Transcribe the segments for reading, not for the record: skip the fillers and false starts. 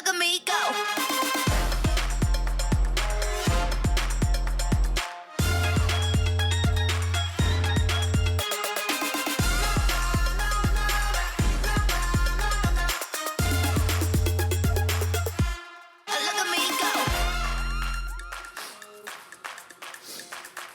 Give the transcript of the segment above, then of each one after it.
look at me go. Look at me go.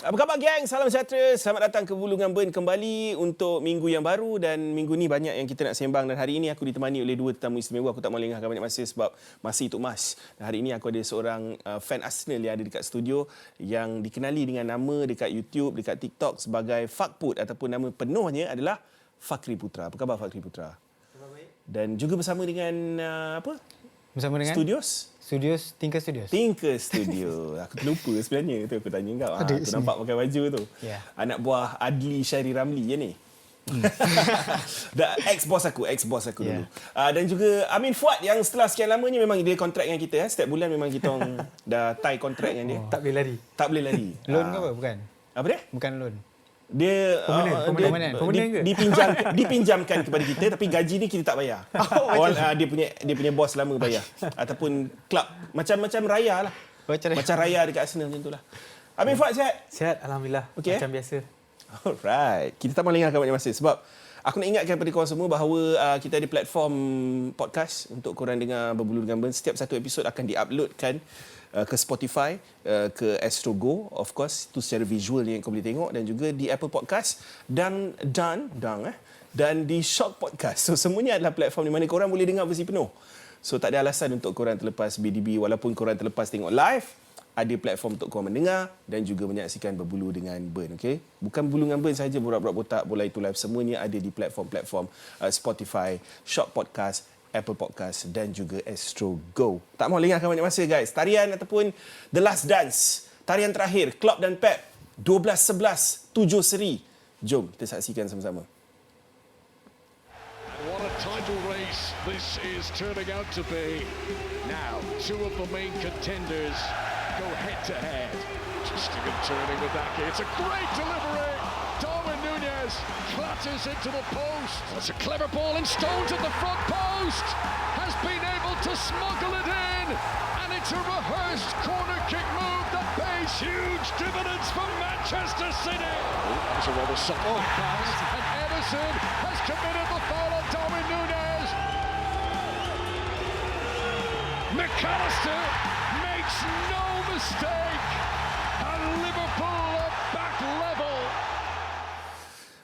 Apa khabar geng? Salam sejahtera. Selamat datang ke Bulungan Burn kembali untuk minggu yang baru, dan minggu ni banyak yang kita nak sembang, dan hari ini aku ditemani oleh dua tetamu istimewa. Aku tak mahu lengahkan banyak masa sebab masih untuk Mas. Dan hari ini aku ada seorang fan Arsenal yang ada dekat studio yang dikenali dengan nama dekat YouTube, dekat TikTok sebagai Fakput, ataupun nama penuhnya adalah Fakri Putra. Apa khabar Fakri Putra? Dan juga bersama dengan Bersama dengan Studios Tinker Studios. Tinker Studio. Aku terlupa sebenarnya. Tu aku tanya kau. Aku nampak pakai baju tu. Yeah. Anak buah Adli Syahri Ramli je ni. Ex-bos aku dulu. Dan juga Amin Fuad yang setelah sekian lama ni memang dia kontrak dengan kita. Setiap bulan memang kita orang dah tie kontrak dengan dia. Tak boleh lari. Tak boleh lari. Loan ke apa? Bukan. Apa dia? Bukan loan. Dia Permanent ke? dipinjamkan kepada kita, tapi gaji ni kita tak bayar. Dia punya bos lama bayar, ataupun klub macam raya lah. Macam raya dekat Arsenal macam itulah. Amin Fuad sihat? Sihat, Alhamdulillah. Okey. Macam biasa. Alright. Kita tak mahu lengahkan banyak masa sebab aku nak ingatkan kepada korang semua bahawa kita ada platform podcast untuk korang dengar Berbulu Dengan Burn. Setiap satu episod akan diuploadkan ke Spotify, ke Astro Go, of course, itu secara visual yang kau boleh tengok, dan juga di Apple Podcast dan di Shock Podcast. So semuanya adalah platform di mana korang boleh dengar versi penuh. So tak ada alasan untuk korang terlepas BDB, walaupun korang terlepas tengok live, ada platform untuk korang mendengar dan juga menyaksikan Berbulu Dengan Burn, okey? Bukan Berbulu Dengan Burn saja, borak-borak botak, bola itu live, semuanya ada di platform-platform Spotify, Shock Podcast, Apple Podcast dan juga Astro Go. Tak mahu lengahkan banyak masa guys. Tarian ataupun The Last Dance, tarian terakhir Klopp dan Pep, 12-11, 7 seri. Jom kita saksikan sama-sama. What a title race this is turning out to be. Now, two of the main contenders go head-to-head. Twisting and turning with that kid. It's a great delivery. Darwin Núñez clutches into the post. That's a clever ball, and Stones at the front post has been able to smuggle it in. And it's a rehearsed corner kick move that pays huge dividends for Manchester City. There's a rather subtle pass, and Ederson has committed the foul on Darwin Núñez. McAllister makes no mistake, and Liverpool are back level.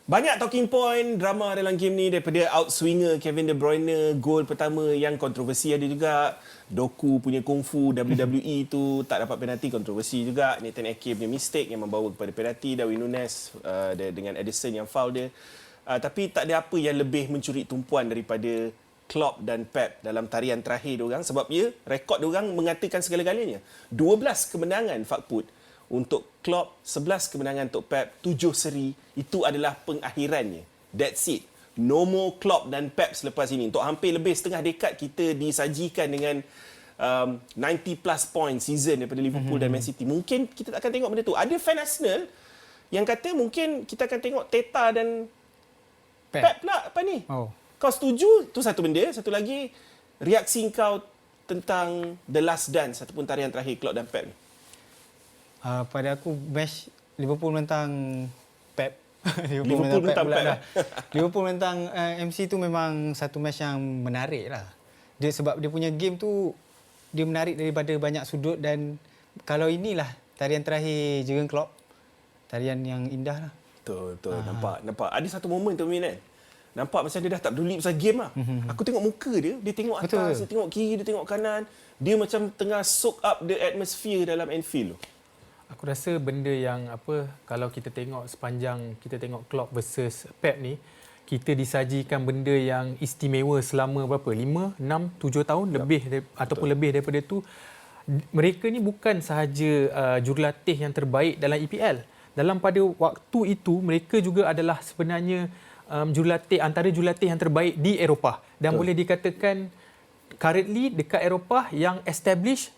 Banyak talking point drama dalam game ni, daripada outswinger Kevin De Bruyne, gol pertama yang kontroversi ada juga. Doku punya kungfu WWE tu tak dapat penalti, kontroversi juga. Nathan Ake punya mistake yang membawa kepada penalti. Darwin Núñez dengan Ederson yang foul dia. Tapi tak ada apa yang lebih mencuri tumpuan daripada Klopp dan Pep dalam tarian terakhir diorang, sebab rekod diorang mengatakan segala-galanya. 12 kemenangan Fakput untuk Klopp, 11 kemenangan untuk Pep, 7 seri. Itu adalah pengakhirannya. That's it. No more Klopp dan Pep selepas ini. Untuk hampir lebih setengah dekad kita disajikan dengan 90 plus point season daripada Liverpool dan Man City. Mungkin kita tak akan tengok benda tu. Ada fan Arsenal yang kata mungkin kita akan tengok Teta dan Pep pula apa ni. Kau setuju? Tu satu benda. Satu lagi, reaksi kau tentang The Last Dance ataupun tarian terakhir Klopp dan Pep ni. Pada aku, match Liverpool menentang Pep. Liverpool menentang Pep. Liverpool menentang MC tu memang satu match yang menarik lah. Sebab dia punya game tu, dia menarik daripada banyak sudut, dan kalau inilah tarian terakhir Jurgen Klopp, tarian yang indah lah. Betul. Nampak. Ada satu momen tu, Min, kan? Nampak macam dia dah tak peduli pasal game lah. Aku tengok muka dia tengok atas, dia tengok kiri, dia tengok kanan. Dia macam tengah soak up the atmosphere dalam Anfield tu. Aku rasa benda yang kalau kita tengok sepanjang kita tengok Klopp versus Pep ni, kita disajikan benda yang istimewa selama berapa? 5, 6, 7 tahun lebih ataupun lebih daripada tu. Mereka ni bukan sahaja jurulatih yang terbaik dalam EPL. Dalam pada waktu itu, mereka juga adalah sebenarnya antara jurulatih yang terbaik di Eropah, dan boleh dikatakan currently dekat Eropah yang established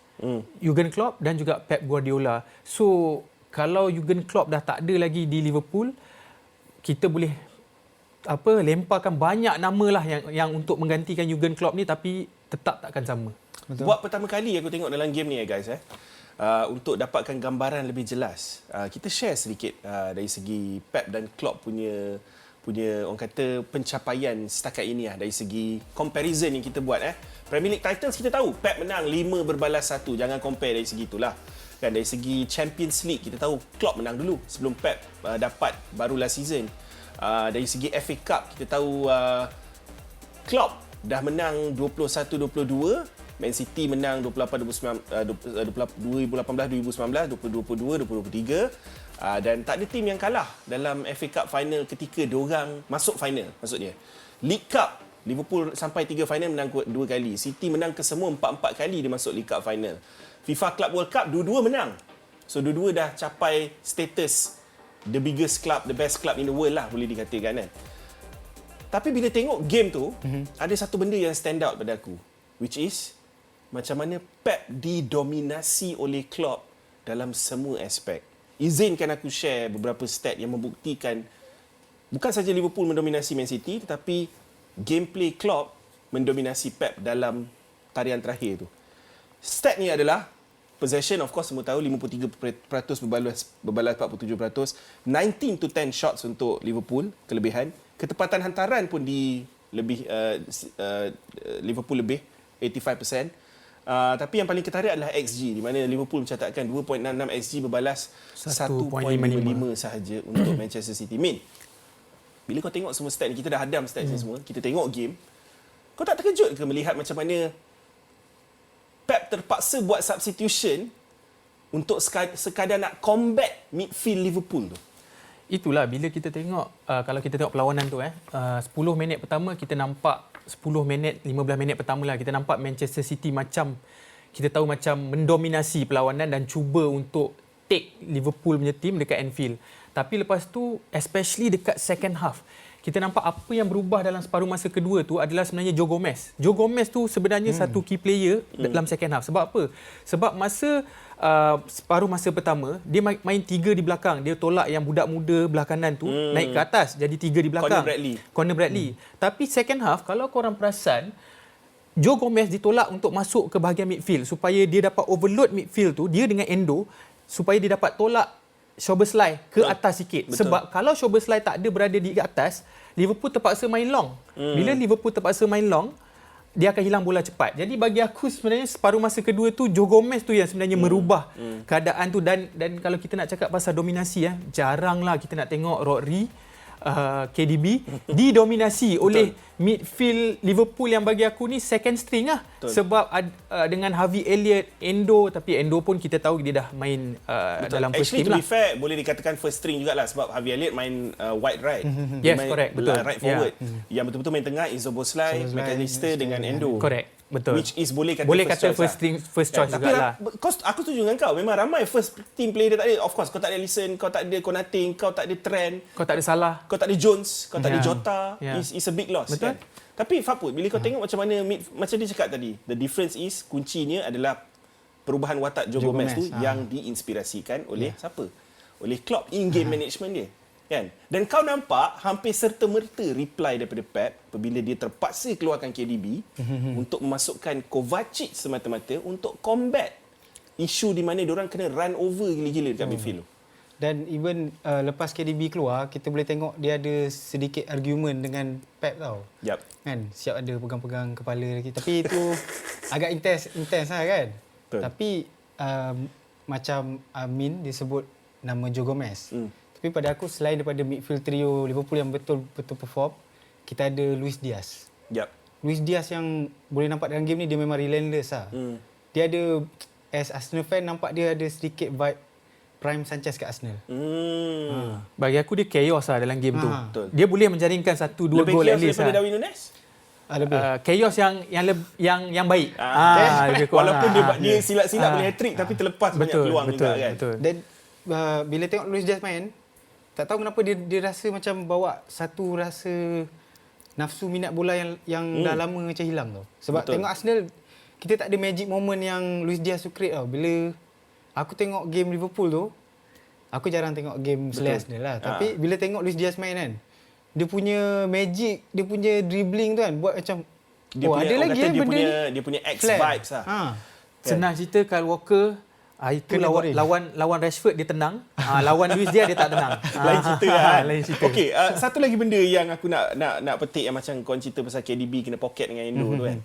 Jurgen Klopp dan juga Pep Guardiola. So kalau Jurgen Klopp dah tak ada lagi di Liverpool, kita boleh lemparkan banyak nama lah yang untuk menggantikan Jurgen Klopp ni, tapi tetap takkan sama. Betul. Buat pertama kali aku tengok dalam game ni guys untuk dapatkan gambaran lebih jelas. Kita share sedikit dari segi Pep dan Klopp punya orang kata pencapaian setakat ini dari segi comparison yang kita buat Premier League titles kita tahu Pep menang 5 berbalas 1. Jangan compare dari segi itulah. Kan dari segi Champions League kita tahu Klopp menang dulu sebelum Pep dapat baru last season. Dari segi FA Cup kita tahu Klopp dah menang 21-22, Man City menang 2018-2019, 2020-2023 dan tak ada tim yang kalah dalam FA Cup final ketika diorang masuk final maksudnya. League Cup Liverpool sampai 3 final menang 2 kali. City menang kesemua 4 kali dia masuk League Cup final. FIFA Club World Cup dua-dua menang. So dua-dua dah capai status the biggest club, the best club in the world lah boleh dikatakan kan. Tapi bila tengok game tu, ada satu benda yang stand out pada aku, which is macam mana Pep didominasi oleh Klopp dalam semua aspek. Izinkan aku share beberapa stat yang membuktikan bukan saja Liverpool mendominasi Man City, tetapi gameplay Klopp mendominasi Pep dalam tarian terakhir tu. Stat ni adalah possession, of course semua tahu 53% berbalas 47%, 19 to 10 shots untuk Liverpool kelebihan. Ketepatan hantaran pun Liverpool lebih 85%. Tapi yang paling ketarik adalah XG, di mana Liverpool mencatatkan 2.66 XG berbalas 1.55 sahaja untuk Manchester City. Min, bila kau tengok semua stat ni, kita dah hadam stat ni semua, kita tengok game, kau tak terkejut ke melihat macam mana Pep terpaksa buat substitution untuk sekadar nak combat midfield Liverpool tu? Itulah bila kita tengok kalau kita tengok perlawanan tu 10 minit pertama kita nampak 10 minit 15 minit pertama lah kita nampak Manchester City macam kita tahu macam mendominasi perlawanan dan cuba untuk take Liverpool punya team dekat Anfield. Tapi lepas tu especially dekat second half kita nampak apa yang berubah dalam separuh masa kedua tu adalah sebenarnya Joe Gomez. Joe Gomez tu sebenarnya satu key player dalam second half. Sebab apa? Sebab masa separuh masa pertama dia main 3 di belakang, dia tolak yang budak muda belah kanan tu naik ke atas jadi 3 di belakang, Conor Bradley. Tapi second half kalau korang perasan Joe Gomez ditolak untuk masuk ke bahagian midfield supaya dia dapat overload midfield tu, dia dengan Endo, supaya dia dapat tolak Szoboszlai ke atas sikit. Betul. Sebab kalau Szoboszlai tak ada berada di atas, Liverpool terpaksa main long. Bila Liverpool terpaksa main long, dia akan hilang bola cepat. Jadi bagi aku sebenarnya separuh masa kedua tu Joe Gomez tu yang sebenarnya merubah keadaan tu. Dan kalau kita nak cakap pasal dominasi jaranglah kita nak tengok Rodri, KDB didominasi oleh midfield Liverpool yang bagi aku ni second string lah. Betul. Sebab dengan Harvey Elliott, Endo, tapi Endo pun kita tahu dia dah main dalam first team lah. Actually to be fair boleh dikatakan first string jugalah sebab Harvey Elliott main wide right. Yes, main correct, betul. Right forward. Yang betul-betul main tengah is Szoboszlai, McAllister dengan Endo. Correct. Betul. Which is boleh kata first choice jugalah. Aku setuju dengan kau. Memang ramai first team player dia tak ada. Of course kau tak ada Alisson, kau tak ada Konate, kau tak ada Trent, kau tak ada Salah, kau tak ada Jones, kau tak ada Jota. It's a big loss. Betul. Kan? Tapi Faput, bila kau tengok macam mana macam dia cakap tadi, the difference is kuncinya adalah perubahan watak Joe Gomez tu yang diinspirasikan oleh siapa? Oleh Klopp in game management dia. Kan? Dan kau nampak hampir serta-merta reply daripada Pep apabila dia terpaksa keluarkan KDB untuk memasukkan Kovacic semata-mata untuk combat isu di mana diorang kena run over gila-gila dekat midfield tu. Dan even lepas KDB keluar, kita boleh tengok dia ada sedikit argument dengan Pep tau. Yep. Kan? Siap ada pegang-pegang kepala lagi. Tapi itu agak intense lah kan. Betul. Tapi macam Min disebut nama Joe Gomez. Tapi pada aku selain daripada midfield trio Liverpool yang betul-betul perform, kita ada Luis Diaz. Yep. Luis Diaz yang boleh nampak dalam game ni dia memang relentless lah. Dia ada, as Arsenal fan nampak dia ada sedikit vibe Prime Sanchez kat Arsenal. Bagi aku dia chaos lah dalam game tu. Betul. Dia boleh menjaringkan 1-2 gol at Lebih chaos least daripada Darwin Nunez? Lebih. Chaos yang baik. Lebih kurang Walaupun dia silap-silap boleh hat-trick tapi terlepas banyak peluang juga kan. Betul. Dan bila tengok Luis Diaz main, tak tahu kenapa dia rasa macam bawa satu rasa nafsu minat bola yang dah lama macam hilang tau. Sebab tengok Arsenal, kita tak ada magic moment yang Luis Diaz tu create tau. Bila aku tengok game Liverpool tu, aku jarang tengok game selain Arsenal lah. Tapi bila tengok Luis Diaz main kan, dia punya magic, dia punya dribbling tu kan buat macam ada orang lagi kata dia benda punya ni? dia punya X Flat. vibes lah. Ha. Senang cerita Kyle Walker itu Kena boring. lawan Rashford dia tenang. Lawan Luis dia tak tenang. Lain cerita kan. Lain cerita. Okey, satu lagi benda yang aku nak petik yang macam kau cerita pasal KDB kena pocket dengan Endo tu kan.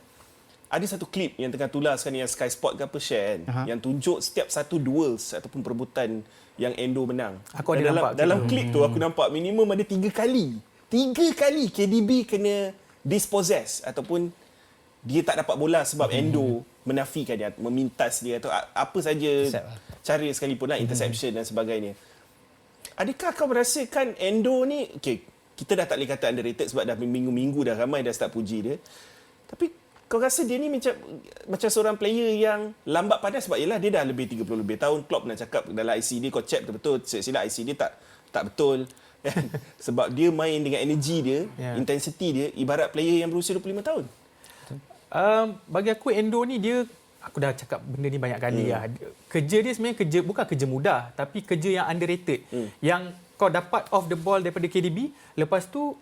Ada satu klip yang tengah tular sekarang yang Sky Sport ke apa share kan, yang tunjuk setiap satu duels ataupun perebutan yang Endo menang. Aku Dan ada nampak dalam klip tu aku nampak minimum ada 3 kali. 3 kali KDB kena dispossess ataupun dia tak dapat bola sebab Endo menafikan dia, memintas dia atau apa saja cara sekalipun lah, interception dan sebagainya. Adakah kau merasakan Endo ni, okay, kita dah tak boleh kata underrated sebab dah minggu-minggu dah ramai dah start puji dia. Tapi kau rasa dia ni macam seorang player yang lambat padas sebab yelah dia dah lebih 30 lebih tahun. Klopp nak cakap dalam IC dia kau check betul-betul, silap IC dia tak betul. Sebab dia main dengan energi dia, intensity dia ibarat player yang berusia 25 tahun. Bagi aku Endo ni aku dah cakap benda ni banyak kali lah. Kerja dia sebenarnya bukan kerja mudah tapi kerja yang underrated. Yang kau dapat off the ball daripada KDB, lepas tu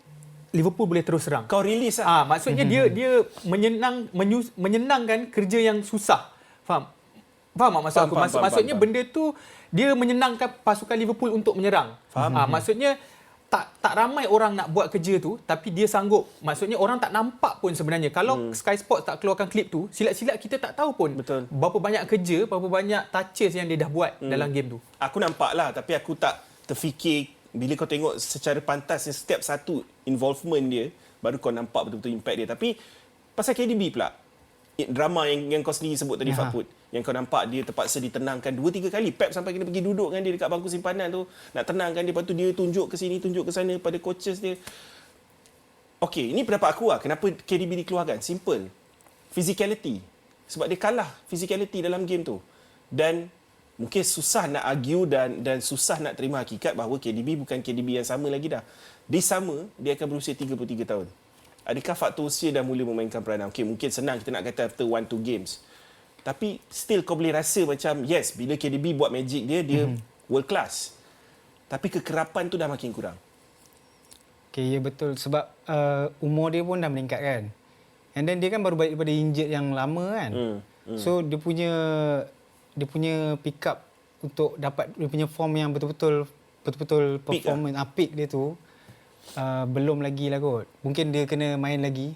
Liverpool boleh terus serang. Kau release lah. Maksudnya dia menyenangkan kerja yang susah. Faham tak maksud aku? Maksudnya benda tu dia menyenangkan pasukan Liverpool untuk menyerang. Maksudnya tak ramai orang nak buat kerja tu tapi dia sanggup. Maksudnya orang tak nampak pun sebenarnya. Kalau Sky Sports tak keluarkan klip tu, silap-silap kita tak tahu pun berapa banyak kerja, berapa banyak touches yang dia dah buat dalam game tu. Aku nampak lah tapi aku tak terfikir. Bila kau tengok secara pantas setiap satu involvement dia, baru kau nampak betul-betul impact dia. Tapi pasal KDB pula, drama yang kau sendiri sebut tadi Fakut, yang kau nampak dia terpaksa ditenangkan 2-3 kali. Pep sampai kena pergi duduk dengan dia dekat bangku simpanan tu, nak tenangkan dia. Lepas tu dia tunjuk ke sini, tunjuk ke sana pada coaches dia. Okey, ini pendapat aku lah. Kenapa KDB dikeluarkan? Simple. Physicality. Sebab dia kalah physicality dalam game tu. Dan mungkin susah nak argue dan susah nak terima hakikat bahawa KDB bukan KDB yang sama lagi dah. Dia sama, dia akan berusia 33 tahun. Adakah faktor usia dah mula memainkan peranan? Okey, mungkin senang kita nak kata after 1-2 games. Tapi still kau boleh rasa macam yes, bila KDB buat magic dia world class. Tapi kekerapan tu dah makin kurang. Okey, ya betul sebab umur dia pun dah meningkat kan. And then dia kan baru balik daripada injured yang lama kan. So dia punya pick up untuk dapat dia punya form yang betul-betul performance peak dia tu belum lagi lah kot. Mungkin dia kena main lagi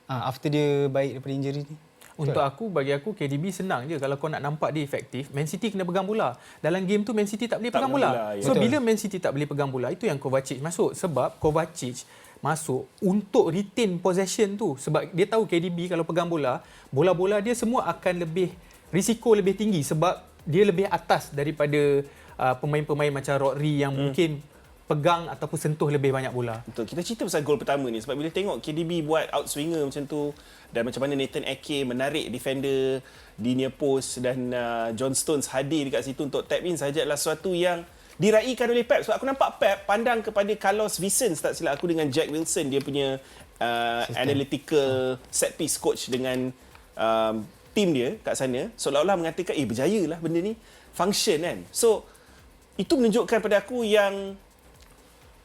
after dia baik daripada injury ni. Bagi aku KDB senang je. Kalau kau nak nampak dia efektif, Man City kena pegang bola. Dalam game tu Man City tak boleh pegang bola. So bila Man City tak boleh pegang bola, itu yang Kovacic masuk. Sebab Kovacic masuk untuk retain possession tu. Sebab dia tahu KDB kalau pegang bola dia semua akan risiko lebih tinggi sebab dia lebih atas daripada pemain-pemain macam Rodri yang mungkin pegang ataupun sentuh lebih banyak bola. Betul. Kita cerita pasal gol pertama ni sebab bila tengok KDB buat outswinger macam tu dan macam mana Nathan Ake menarik defender di near post dan John Stones hadir dekat situ untuk tap in saja adalah sesuatu yang diraikan oleh Pep. Sebab aku nampak Pep pandang kepada Carlos Vicens, tak silap aku, dengan Jack Wilson, dia punya analytical set piece coach dengan tim dia kat sana, seolah-olah mengatakan berjayalah benda ni function kan. So itu menunjukkan pada aku yang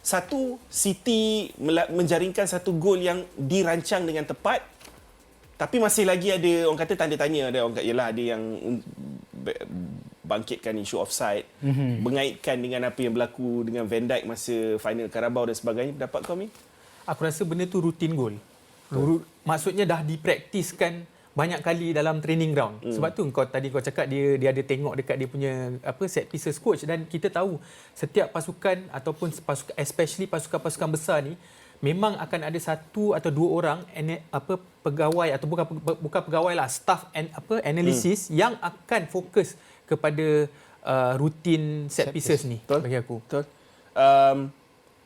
satu, City menjaringkan satu gol yang dirancang dengan tepat, tapi masih lagi ada orang kata tanda tanya. Ada orang kata ada yang bangkitkan isu offside, mengaitkan dengan apa yang berlaku dengan Van Dijk masa final Carabao dan sebagainya. Pendapat kau, Mi? Aku rasa benda tu rutin gol. Maksudnya dah dipraktiskan banyak kali dalam training ground. Sebab tu kau cakap dia ada tengok dekat dia punya set pieces coach, dan kita tahu setiap pasukan ataupun especially pasukan-pasukan besar ni memang akan ada satu atau dua orang pegawai atau bukan pegawai lah, staff analysis yang akan fokus kepada rutin set pieces ni. Betul? Bagi aku. Betul.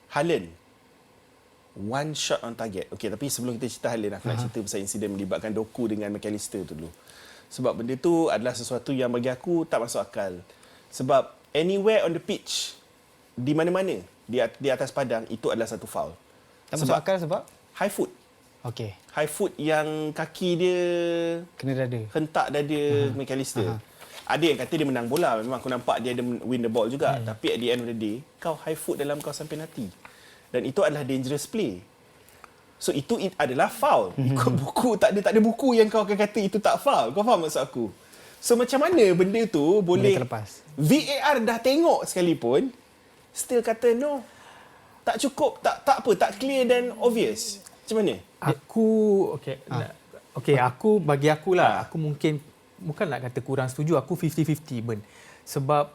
Haaland one shot on target. Okey, tapi sebelum kita cerita Haaland, aku nak cerita pasal insiden melibatkan Doku dengan McAllister tu dulu. Sebab benda tu adalah sesuatu yang bagi aku tak masuk akal. Sebab anywhere on the pitch, di mana-mana di atas padang, itu adalah satu foul. Tak masuk akal sebab high foot. Okey. High foot yang kaki dia Kena dada. hentak dada McAllister. Ada yang kata dia menang bola, memang aku nampak dia ada win the ball juga. Tapi at the end of the day, kau high foot dalam kawasan penalti. Dan itu adalah dangerous play. So itu adalah foul. Ikut buku, tak ada buku yang kau akan kata itu tak foul. Kau faham maksud aku? So macam mana benda tu boleh terlepas? VAR dah tengok sekalipun still kata no. Tak cukup, tak clear dan obvious. Macam mana? Aku aku bagi akulah, aku mungkin bukan nak kata kurang setuju, aku 50-50 Ben. Sebab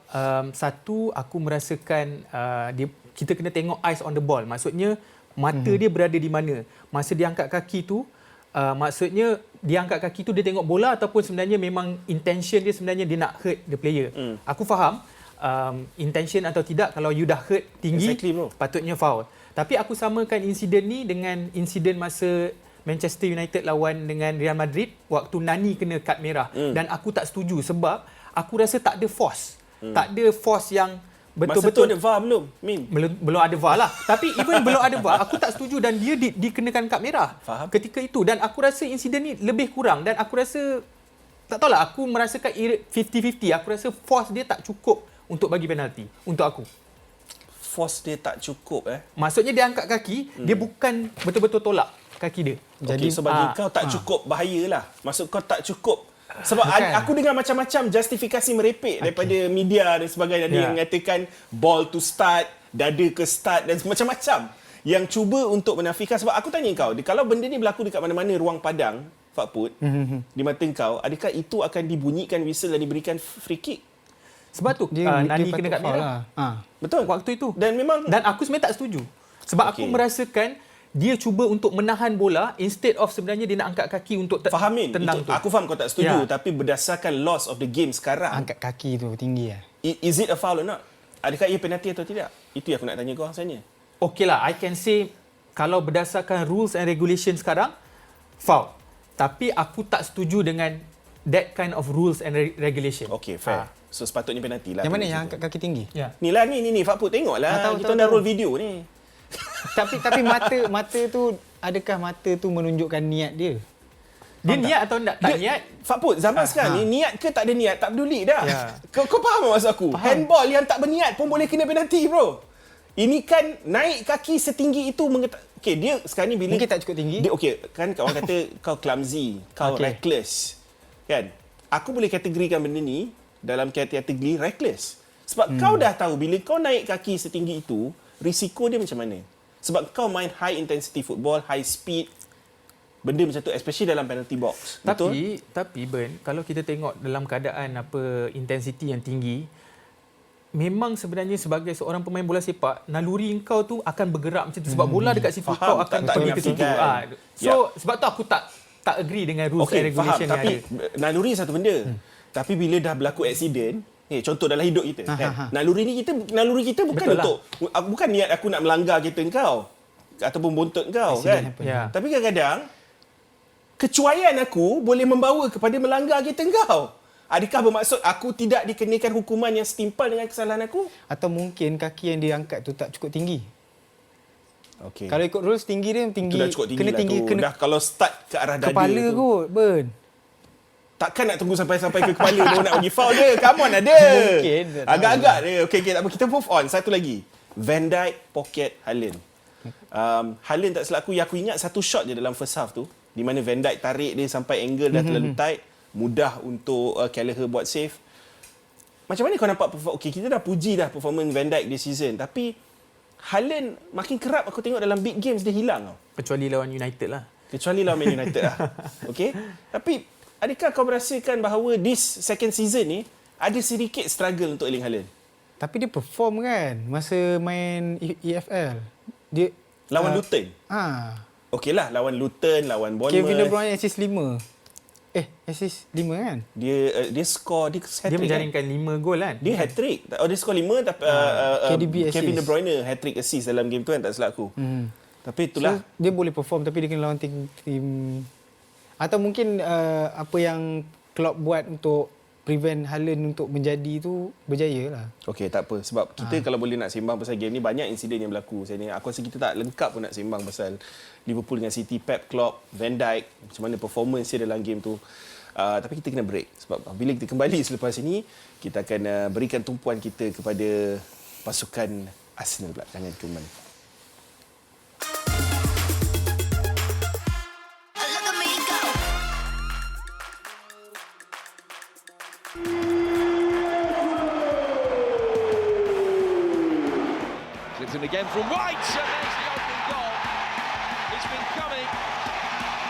satu, aku merasakan kita kena tengok eyes on the ball. Maksudnya mata dia berada di mana. Masa dia angkat kaki tu, maksudnya dia angkat kaki tu dia tengok bola ataupun sebenarnya memang intention dia sebenarnya dia nak hurt the player. Aku faham intention atau tidak, kalau you dah hurt tinggi, Exactly, bro. patutnya foul. Tapi aku samakan insiden ni dengan insiden masa Manchester United lawan dengan Real Madrid waktu Nani kena kad merah. Dan aku tak setuju sebab aku rasa tak ada force. Tak ada force yang Masa tu betul-betul ada VAR belum? Min. belum ada VAR lah. Tapi even belum ada VAR, aku tak setuju dan dia dikenakan kad merah Faham. ketika itu. Dan aku rasa insiden ni lebih kurang dan aku rasa, tak tahulah, aku merasakan 50-50. Aku rasa force dia tak cukup untuk bagi penalti untuk aku. Force dia tak cukup Maksudnya dia angkat kaki, dia bukan betul-betul tolak kaki dia. Jadi so bagi kau tak cukup, bahayalah. Maksud kau tak cukup. Sebab aku dengar macam-macam justifikasi merepek daripada media dan sebagainya. Ada yang mengatakan ball to start, dada ke start dan macam-macam. Yang cuba untuk menafikan. Sebab aku tanya kau, kalau benda ni berlaku dekat mana-mana ruang padang, Fakput, di mata kau, adakah itu akan dibunyikan whistle dan diberikan free kick? Sebab tu Nani kena kad merah. Betul. Waktu itu. Dan memang Dan aku sebenarnya tak setuju. Sebab aku merasakan dia cuba untuk menahan bola instead of sebenarnya dia nak angkat kaki untuk fahamin. tendang tu. Aku faham kau tak setuju, tapi berdasarkan loss of the game sekarang, Angkat kaki tu tinggi is it a foul or not? Adakah ia penalti atau tidak? Itu yang aku nak tanya kau sebenarnya. Okeylah, I can say kalau berdasarkan rules and regulation sekarang, foul. Tapi aku tak setuju dengan that kind of rules and regulation. Okay, fair. So sepatutnya penalti lah. Yang mana yang angkat kaki tinggi? Ya. Ni lah, ni Fakput tengoklah. Kita dah roll video ni. Tapi mata tu, adakah mata tu menunjukkan niat dia? Dia niat atau tak niat? Fakput, zaman sekarang ni niat ke tak ada niat, tak peduli dah. Ya. Kau faham maksud aku? Faham. Handball yang tak berniat pun boleh kena penalti, bro. Ini kan naik kaki setinggi itu okey, dia sekarang ni bila Mungkin tak cukup tinggi. Dia okey, kan orang kata kau clumsy, kau reckless. Kan? Aku boleh kategorikan benda ni dalam kategori reckless. Sebab kau dah tahu bila kau naik kaki setinggi itu, risiko dia macam mana? Sebab kau main high intensity football, high speed, benda macam tu, especially dalam penalty box. Betul? Tapi Ben, kalau kita tengok dalam keadaan intensity yang tinggi, memang sebenarnya sebagai seorang pemain bola sepak, naluri kau tu akan bergerak macam tu sebab bola dekat situ, kau akan tak pergi ke situ. dinafikan. So sebab tu aku tak agree dengan rules and regulation faham. yang Tapi ada. naluri satu benda. Tapi bila dah berlaku accident, contoh dalam hidup kita, kan? Naluri kita bukan Betul untuk bukan niat aku nak melanggar kereta kau ataupun bontot kau, kan? Ya. Tapi kadang-kadang kecuaian aku boleh membawa kepada melanggar kereta kau. Adakah bermaksud aku tidak dikenakan hukuman yang setimpal dengan kesalahan aku? Atau mungkin kaki yang dia angkat tu tak cukup tinggi. Okey. Kalau ikut rules tinggi dia tinggi, Itu dah cukup tinggi kena lah tinggi tu. kena Dah kalau start ke arah dada kepala tu. kot, Ben. Takkan nak tunggu sampai ke kepala baru nak bagi foul dia. Come on, ada. Mungkin. Agak-agak dia. Okey, tak apa. Kita move on. Satu lagi. Van Dijk, pocket Haaland. Haaland tak silap aku, yang aku ingat satu shot je dalam first half tu. Di mana Van Dijk tarik dia sampai angle dah terlalu tight. Mudah untuk Kelleher buat save. Macam mana kau nampak, okey, kita dah puji dah performance Van Dijk this season. Tapi Haaland makin kerap aku tengok dalam big games dia hilang tau. Kecuali lawan United lah. Kecuali lawan Man United lah. Okey. Tapi adakah kau merasakan bahawa this second season ni ada sedikit struggle untuk Erling Haaland? Tapi dia perform kan masa main EFL. Dia Lawan Luton. Okeylah, lawan Luton, lawan Bournemouth. Kevin De Bruyne assist 5. Assist 5 kan? Dia score, dia hat-trick. Dia menjaringkan 5 gol kan? Dia hat-trick. Dia score 5 tapi KDB assist. Kevin De Bruyne hat-trick assist dalam game tu kan, tak silap aku. Tapi itulah. So, dia boleh perform tapi dia kena lawan tim atau mungkin apa yang Klopp buat untuk prevent Haaland untuk menjadi tu berjaya lah. Okey, tak apa. Sebab kita kalau boleh nak sembang pasal game ni, banyak insiden yang berlaku. Aku rasa kita tak lengkap pun nak sembang pasal Liverpool dengan City, Pep, Klopp, Van Dijk, macam mana performance dia dalam game tu. Tapi kita kena break. Sebab bila kita kembali selepas ini, kita akan berikan tumpuan kita kepada pasukan Arsenal pula. Jangan kembali. Wellington again from White, and there's the open goal. It's been coming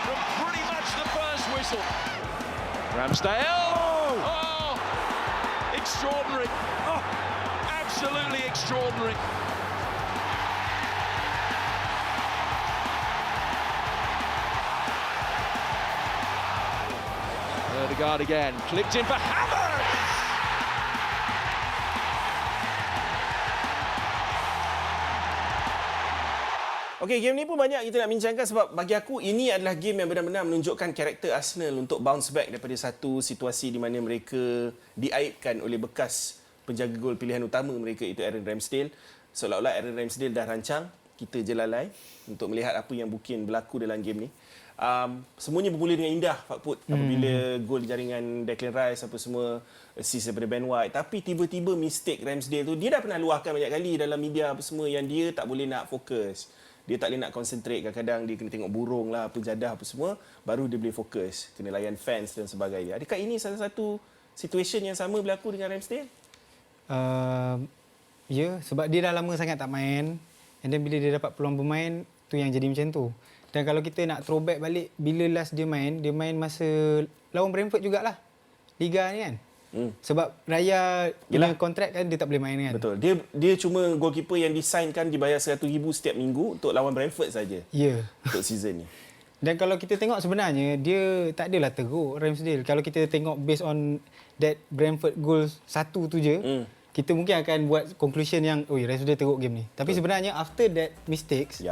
from pretty much the first whistle. Ramsdale. Oh, extraordinary. Oh, absolutely extraordinary. Ødegaard again, clipped in for Havertz. Okey, game ni pun banyak kita nak bincangkan sebab bagi aku ini adalah game yang benar-benar menunjukkan karakter Arsenal untuk bounce back daripada satu situasi di mana mereka diaibkan oleh bekas penjaga gol pilihan utama mereka iaitu Aaron Ramsdale. Seolah-olah Aaron Ramsdale dah rancang, kita je lalai untuk melihat apa yang mungkin berlaku dalam game ni. Semuanya bermula dengan indah, Pak Put, apabila gol jaringan Declan Rice apa semua, assist daripada Ben White, tapi tiba-tiba mistake Ramsdale tu, dia dah pernah luahkan banyak kali dalam media apa semua yang dia tak boleh nak fokus. Dia tak boleh nak concentrate, kadang-kadang dia kena tengok burung lah, penjadah apa semua, baru dia boleh fokus, kena layan fans dan sebagainya. Adakah ini salah satu situation yang sama berlaku dengan Ramsdale? Ya, sebab dia dah lama sangat tak main, and then bila dia dapat peluang bermain, tu yang jadi macam tu. Dan kalau kita nak throwback balik, bila last dia main masa lawan Brentford jugalah, Liga ni kan. Sebab Raya punya kontrak kan dia tak boleh main kan. Betul. Dia cuma goalkeeper yang disainkan dibayar 100,000 setiap minggu untuk lawan Brentford saja. Ya. Untuk season ni. Dan kalau kita tengok sebenarnya dia tak adalah teruk Ramsdale. Kalau kita tengok based on that Brentford goal 1 tu je, kita mungkin akan buat conclusion yang Ramsdale teruk game ni. Tapi sebenarnya after that mistakes,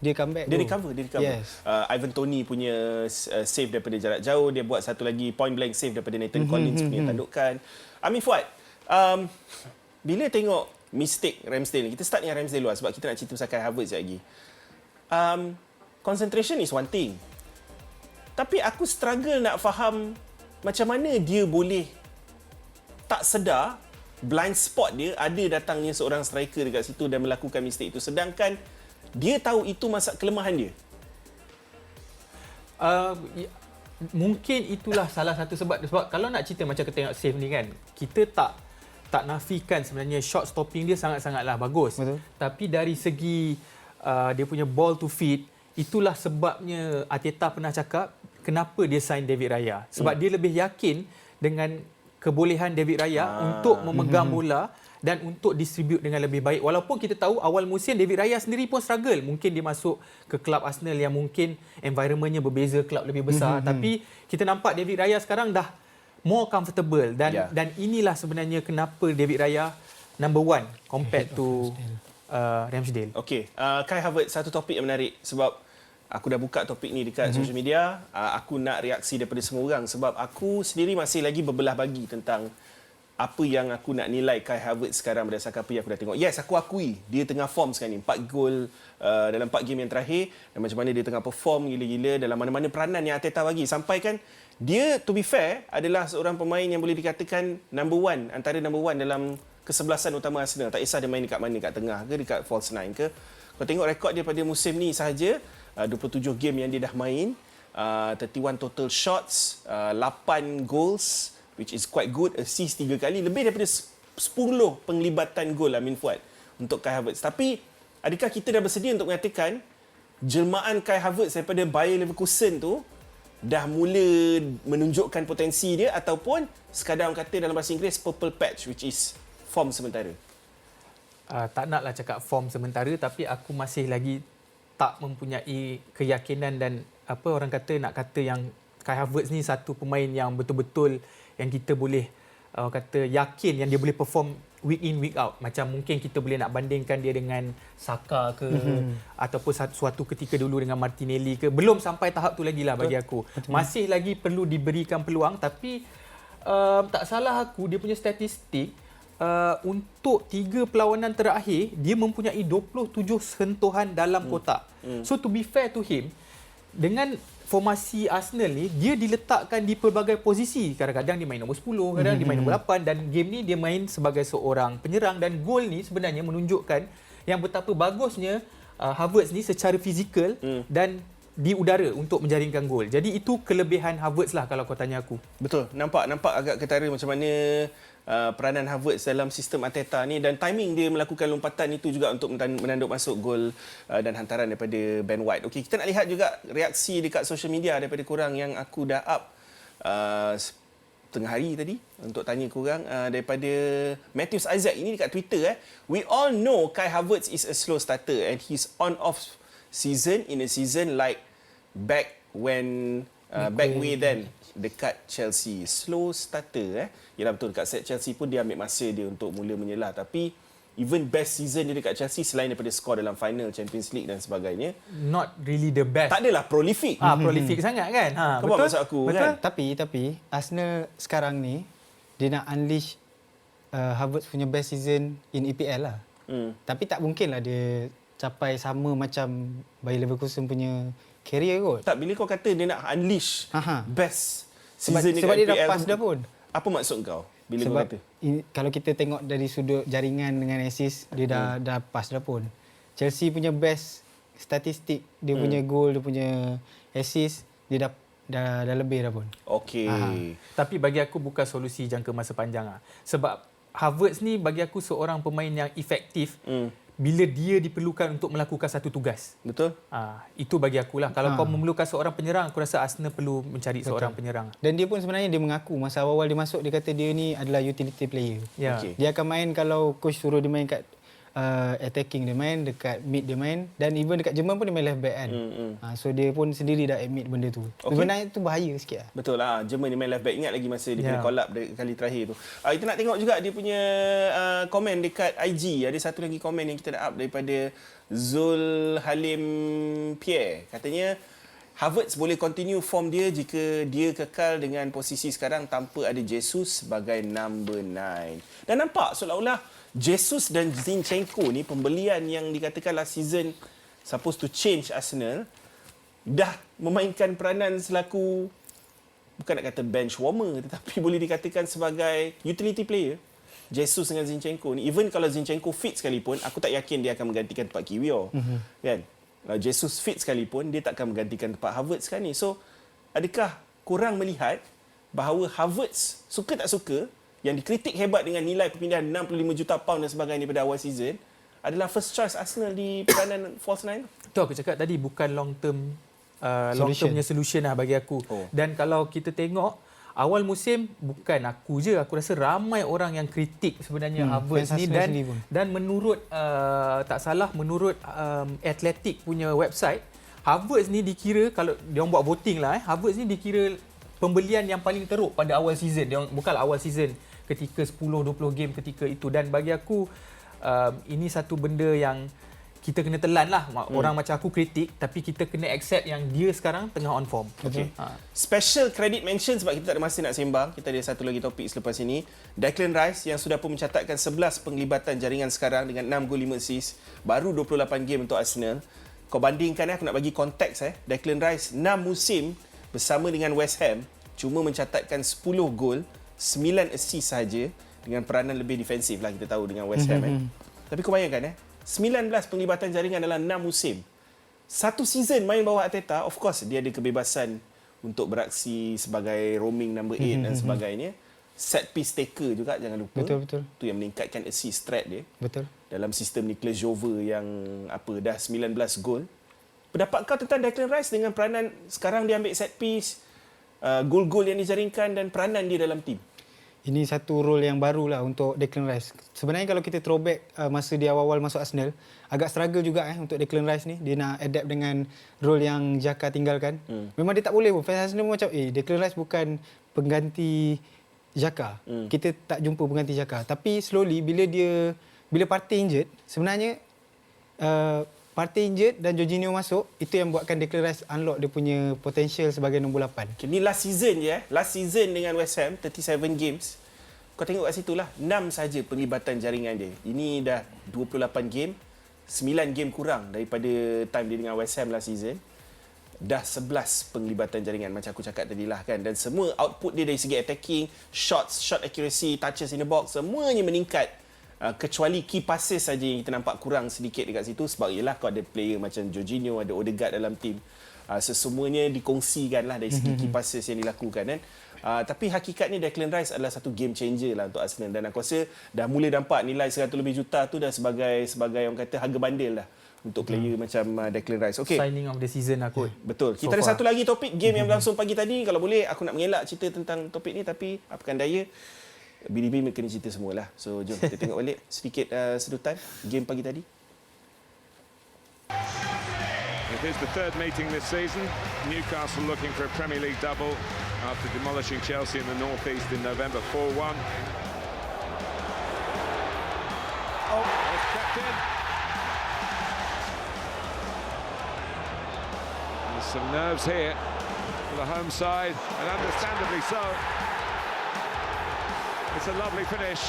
dia comeback. Dia recover. Yes. Ivan Toney punya save daripada jarak jauh, dia buat satu lagi point blank save daripada Nathan Collins punya tandukan. Amin Fuad, bila tengok mistake Ramsdale ni, kita start dengan Ramsdale luar sebab kita nak cerita pasal Kai Havertz lagi. Concentration is one thing. Tapi aku struggle nak faham macam mana dia boleh tak sedar blind spot dia ada datangnya seorang striker dekat situ dan melakukan mistake itu, sedangkan dia tahu itu kelemahan dia. Mungkin itulah salah satu sebab kalau nak cerita macam kita tengok save ni kan, kita tak nafikan sebenarnya shot stopping dia sangat-sangatlah bagus. Betul. Tapi dari segi dia punya ball to feet, itulah sebabnya Arteta pernah cakap kenapa dia sign David Raya. Sebab dia lebih yakin dengan kebolehan David Raya untuk memegang bola dan untuk distribute dengan lebih baik. Walaupun kita tahu awal musim David Raya sendiri pun struggle. Mungkin dia masuk ke klub Arsenal yang mungkin environmentnya berbeza, klub lebih besar. Tapi kita nampak David Raya sekarang dah more comfortable. Dan inilah sebenarnya kenapa David Raya number one compared to Ramsdale. Okey, Kai Havertz, satu topik yang menarik sebab aku dah buka topik ni dekat social media. Aku nak reaksi daripada semua orang sebab aku sendiri masih lagi berbelah bagi tentang apa yang aku nak nilai Kai Havertz sekarang berdasarkan apa yang aku dah tengok. Yes, aku akui dia tengah form sekarang ni. 4 gol dalam 4 game yang terakhir dan macam mana dia tengah perform gila-gila dalam mana-mana peranan yang Arteta bagi. Sampai kan dia, to be fair, adalah seorang pemain yang boleh dikatakan antara number one dalam kesebelasan utama Arsenal. Tak kisah dia main dekat mana, dekat tengah ke, dekat false nine ke. Kau tengok rekod dia pada musim ni sahaja, 27 game yang dia dah main, 31 total shots, 8 goals, which is quite good, assist 3 kali, lebih daripada 10 penglibatan gol Amin Fuad untuk Kai Havertz. Tapi adakah kita dah bersedia untuk mengatakan jelmaan Kai Havertz daripada Bayer Leverkusen tu dah mula menunjukkan potensi dia ataupun sekadar orang kata dalam bahasa Inggeris purple patch, which is form sementara? Tak naklah cakap form sementara, tapi aku masih lagi tak mempunyai keyakinan dan apa orang kata, nak kata yang Kai Havertz ni satu pemain yang betul-betul yang kita boleh kata yakin yang dia boleh perform week in week out. Macam mungkin kita boleh nak bandingkan dia dengan Saka ke ataupun suatu ketika dulu dengan Martinelli ke. Belum sampai tahap tu lagi lah bagi aku. Masih lagi perlu diberikan peluang, tapi tak salah aku dia punya statistik untuk 3 perlawanan terakhir dia mempunyai 27 sentuhan dalam kotak. So to be fair to him, dengan formasi Arsenal ni, dia diletakkan di pelbagai posisi. Kadang-kadang dia main nombor 10, kadang dia main nombor 8 dan game ni dia main sebagai seorang penyerang dan gol ni sebenarnya menunjukkan yang betapa bagusnya Havertz ni secara fizikal dan di udara untuk menjaringkan gol. Jadi itu kelebihan Havertz lah kalau kau tanya aku. Betul. Nampak agak ketara macam mana peranan Havertz dalam sistem Arteta ni dan timing dia melakukan lompatan itu juga untuk menanduk masuk gol dan hantaran daripada Ben White. Okey, kita nak lihat juga reaksi dekat social media daripada korang yang aku dah up tengah hari tadi untuk tanya korang daripada Matthews Isaac ini dekat Twitter. We all know Kai Havertz is a slow starter and he's on off season in a season like back when back way then dekat Chelsea. Slow starter Yalah betul, dekat set Chelsea pun dia ambil masa dia untuk mula menyelah, tapi even best season dia dekat Chelsea selain daripada skor dalam final Champions League dan sebagainya, Not really the best. tak adalah prolific. Prolific sangat kan. Kau faham maksud aku kan? Tapi Arsenal sekarang ni dia nak unleash Havertz punya best season in EPL lah. Tapi tak mungkin lah dia capai sama macam Bayer Leverkusen punya career kot. Tak, bila kau kata dia nak unleash best Sebab season dia dekat dah EPL, pass dah pun. apa maksud kau bila kau Sebab kata? kalau kita tengok dari sudut jaringan dengan assist, dia dah pass dah pun. Chelsea punya best statistik, dia punya goal, dia punya assist, dia dah lebih dah pun. Okey. Tapi bagi aku bukan solusi jangka masa panjang Sebab Havertz ni bagi aku seorang pemain yang efektif bila dia diperlukan untuk melakukan satu tugas. Betul? Itu bagi akulah. Kalau kau memerlukan seorang penyerang, aku rasa Arsenal perlu mencari seorang penyerang. Dan dia pun sebenarnya dia mengaku masa awal-awal dia masuk, dia kata dia ni adalah utility player. Ya. Okey. Dia akan main kalau coach suruh dia main kat attacking, dia main dekat mid, dia main, dan even dekat Jerman pun dia main left back kan. So dia pun sendiri dah admit benda tu. Sebenarnya tu bahaya sikit lah. Betul lah. Jerman dia main left back. Ingat lagi masa dia kena call up kali terakhir tu. Kita nak tengok juga dia punya komen dekat IG. Ada satu lagi komen yang kita dah up daripada Zul Halim Pierre. Katanya, Havertz boleh continue form dia jika dia kekal dengan posisi sekarang tanpa ada Jesus sebagai number 9. Dan nampak seolah-olah Jesus dan Zinchenko ni pembelian yang dikatakan last season supposed to change Arsenal dah memainkan peranan selaku, bukan nak kata bench warmer, tetapi boleh dikatakan sebagai utility player. Jesus dengan Zinchenko ni, even kalau Zinchenko fit sekalipun, aku tak yakin dia akan menggantikan tempat Kiwior. Kan? Kalau Jesus fit sekalipun, dia tak akan menggantikan tempat Havertz sekarang ni. So, adakah korang melihat bahawa Havertz, suka tak suka, yang dikritik hebat dengan nilai perpindahan 65 juta pound dan sebagainya pada awal season, adalah first choice Arsenal di peranan false nine? Tu aku cakap tadi, bukan long term punya solution lah bagi aku. Dan kalau kita tengok awal musim, bukan aku je, aku rasa ramai orang yang kritik sebenarnya Havertz ni, dan menurut tak salah, menurut Athletic punya website, Havertz ni dikira, kalau dia orang buat voting lah, Havertz ni dikira pembelian yang paling teruk pada awal season. Dia orang, bukanlah awal season, ketika 10-20 game ketika itu. Dan bagi aku ini satu benda yang kita kena telan lah. Orang macam aku kritik, tapi kita kena accept yang dia sekarang tengah on form. Okay. Special credit mention sebab kita tak ada masa nak sembang. Kita ada satu lagi topik selepas ini. Declan Rice yang sudah pun mencatatkan 11 penglibatan jaringan sekarang dengan 6 gol 5 assist. Baru 28 game untuk Arsenal. Kau bandingkan, aku nak bagi konteks. Declan Rice 6 musim bersama dengan West Ham cuma mencatatkan 10 gol, 9 assist sahaja, dengan peranan lebih defensif lah kita tahu dengan West Ham. Tapi kau bayangkan 19 penglibatan jaringan dalam 6 musim. Satu season main bawah Arteta, of course dia ada kebebasan untuk beraksi sebagai roaming number 8 dan sebagainya. Set piece taker juga, jangan lupa. Betul. Tu yang meningkatkan assist threat dia. Betul. Dalam sistem Nicolas Jove yang dah 19 gol. Pendapat kau tentang Declan Rice dengan peranan sekarang dia ambil set piece, gol-gol yang dijaringkan dan peranan dia dalam tim? Ini satu role yang baru lah untuk Declan Rice. Sebenarnya kalau kita throwback masa dia awal-awal masuk Arsenal, agak struggle juga untuk Declan Rice ni. Dia nak adapt dengan role yang Xhaka tinggalkan. Memang dia tak boleh pun. Fans Arsenal macam, Declan Rice bukan pengganti Xhaka. Kita tak jumpa pengganti Xhaka. Tapi slowly bila Partey injured, sebenarnya Partey injured dan Jorginho masuk, itu yang buatkan Declan Rice unlock dia punya potential sebagai nombor 8. Okay, ni last season je. Last season dengan West Ham, 37 games. Kau tengok kat situ lah, 6 saja penglibatan jaringan dia. Ini dah 28 game, 9 game kurang daripada time dia dengan West Ham last season. Dah 11 penglibatan jaringan macam aku cakap tadi lah kan. Dan semua output dia dari segi attacking, shots, shot accuracy, touches in the box, semuanya meningkat. Kecuali key passes saja yang kita nampak kurang sedikit dekat situ, sebab ialah kau ada player macam Jorginho, ada Odegaard dalam tim. Semuanya dikongsikan lah dari segi key passes yang dilakukan kan. Tapi hakikatnya Declan Rice adalah satu game changer lah untuk Arsenal, dan aku rasa dah mula nampak nilai 100 lebih juta tu dah sebagai orang kata harga bandil lah untuk player macam Declan Rice. Okey. Signing of the season lah kot. Betul. Kita ada satu lagi topik game yang berlangsung pagi tadi. Kalau boleh aku nak mengelak cerita tentang topik ni, tapi apakan daya, BDB kena cerita semualah. So jom kita tengok balik sedikit sedutan game pagi tadi. It is the third meeting this season. Newcastle looking for a Premier League double after demolishing Chelsea in the North East in November 4-1. Oh, it's kept in. There's some nerves here for the home side, and understandably so. It's a lovely finish.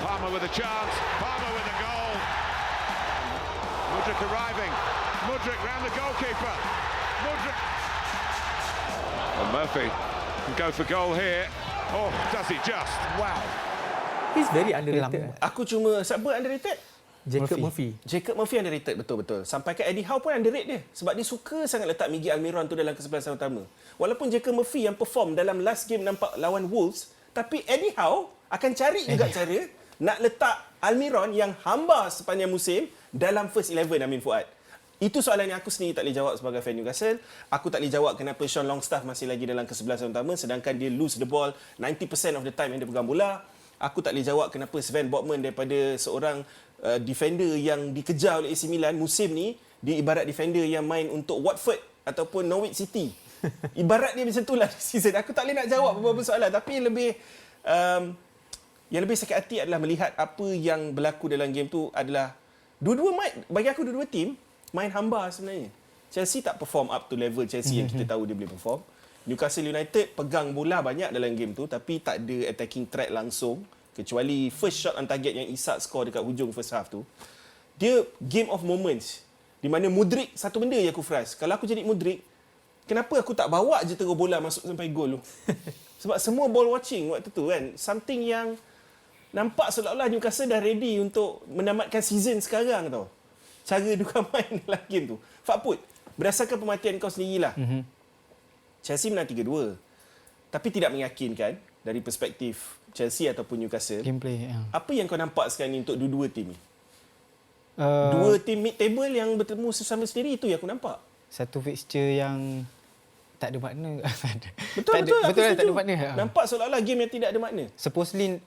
Palmer with a chance. Palmer with a goal. Mudryk arriving. Mudryk round the goalkeeper. Mudryk. Well, Murphy can go for goal here. Oh, does he just? Wow. He's very underrated. Aku cuma siapa underrated? Jacob Murphy. Jacob Murphy underrated, betul-betul. Sampai ke Eddie Howe pun underrated dia. Sebab dia suka sangat letak Miguel Almiron tu dalam kesebelasan utama. Walaupun Jacob Murphy yang perform dalam last game nampak lawan Wolves, tapi Eddie Howe akan cari juga cara nak letak Almiron yang hamba sepanjang musim dalam first 11, Amin Fuad. Itu soalan yang aku sendiri tak boleh jawab sebagai fan Newcastle. Aku tak boleh jawab kenapa Sean Longstaff masih lagi dalam kesebelasan utama sedangkan dia lose the ball 90% of the time yang dia pegang bola. Aku tak boleh jawab kenapa Sven Botman daripada seorang defender yang dikejar oleh AC Milan musim ni, dia ibarat defender yang main untuk Watford ataupun Norwich City. Ibarat dia macam itulah season. Aku tak boleh nak jawab beberapa soalan, tapi yang lebih sakit hati adalah melihat apa yang berlaku dalam game tu adalah bagi aku dua-dua tim main hamba sebenarnya. Chelsea tak perform up to level Chelsea yang kita tahu dia boleh perform. Newcastle United pegang bola banyak dalam game tu tapi tak ada attacking threat langsung kecuali first shot on target yang Isak score dekat hujung first half tu. Dia game of moments di mana Mudryk, satu benda yang aku frust. Kalau aku jadi Mudryk, kenapa aku tak bawa je terus bola masuk sampai gol tu? Sebab semua ball watching waktu tu kan. Something yang nampak seolah-olah Newcastle dah ready untuk menamatkan season sekarang tau. Cara diorang main dalam game tu. Fakput, berdasarkan pemerhatian kau sendirilah. Chelsea menang 3-2. Tapi tidak meyakinkan dari perspektif Chelsea ataupun Newcastle. Gameplay. Ya. Apa yang kau nampak sekarang ni untuk dua-dua tim ni? Dua tim mid table yang bertemu sesama sendiri, itu yang aku nampak. Satu fixture yang tak ada makna. Betul, tak setuju. ada makna. Nampak seolah-olah game yang tidak ada makna. Supposedly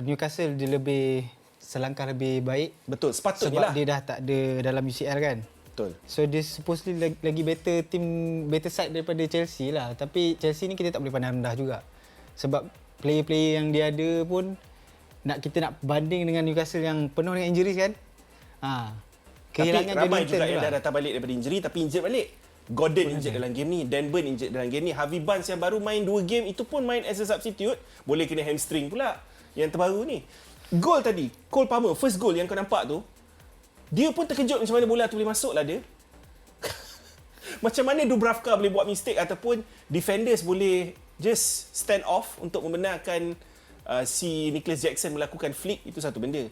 Newcastle dia lebih selangkah lebih baik. Betul, sepatutnya sebab lah. dia dah tak ada dalam UCL kan. Betul. So dia supposedly lagi better side daripada Chelsea lah. Tapi Chelsea ni kita tak boleh pandang rendah juga. Sebab player-player yang dia ada pun kita nak banding dengan Newcastle yang penuh dengan injuries kan. Kehilangan tapi ramai Joelinton juga yang dah datang balik daripada injury tapi injured balik. Gordon injured dalam game ni, Dan Burn injured dalam game ni, Harvey Barnes yang baru main 2 game itu pun main as a substitute, boleh kena hamstring pula. Yang terbaru ni. Gol tadi, Cole Palmer, first goal yang kau nampak tu, dia pun terkejut macam mana bola tu boleh masuk lah dia. Macam mana Dubravka boleh buat mistake ataupun defenders boleh just stand off untuk membenarkan si Nicholas Jackson melakukan flick, itu satu benda.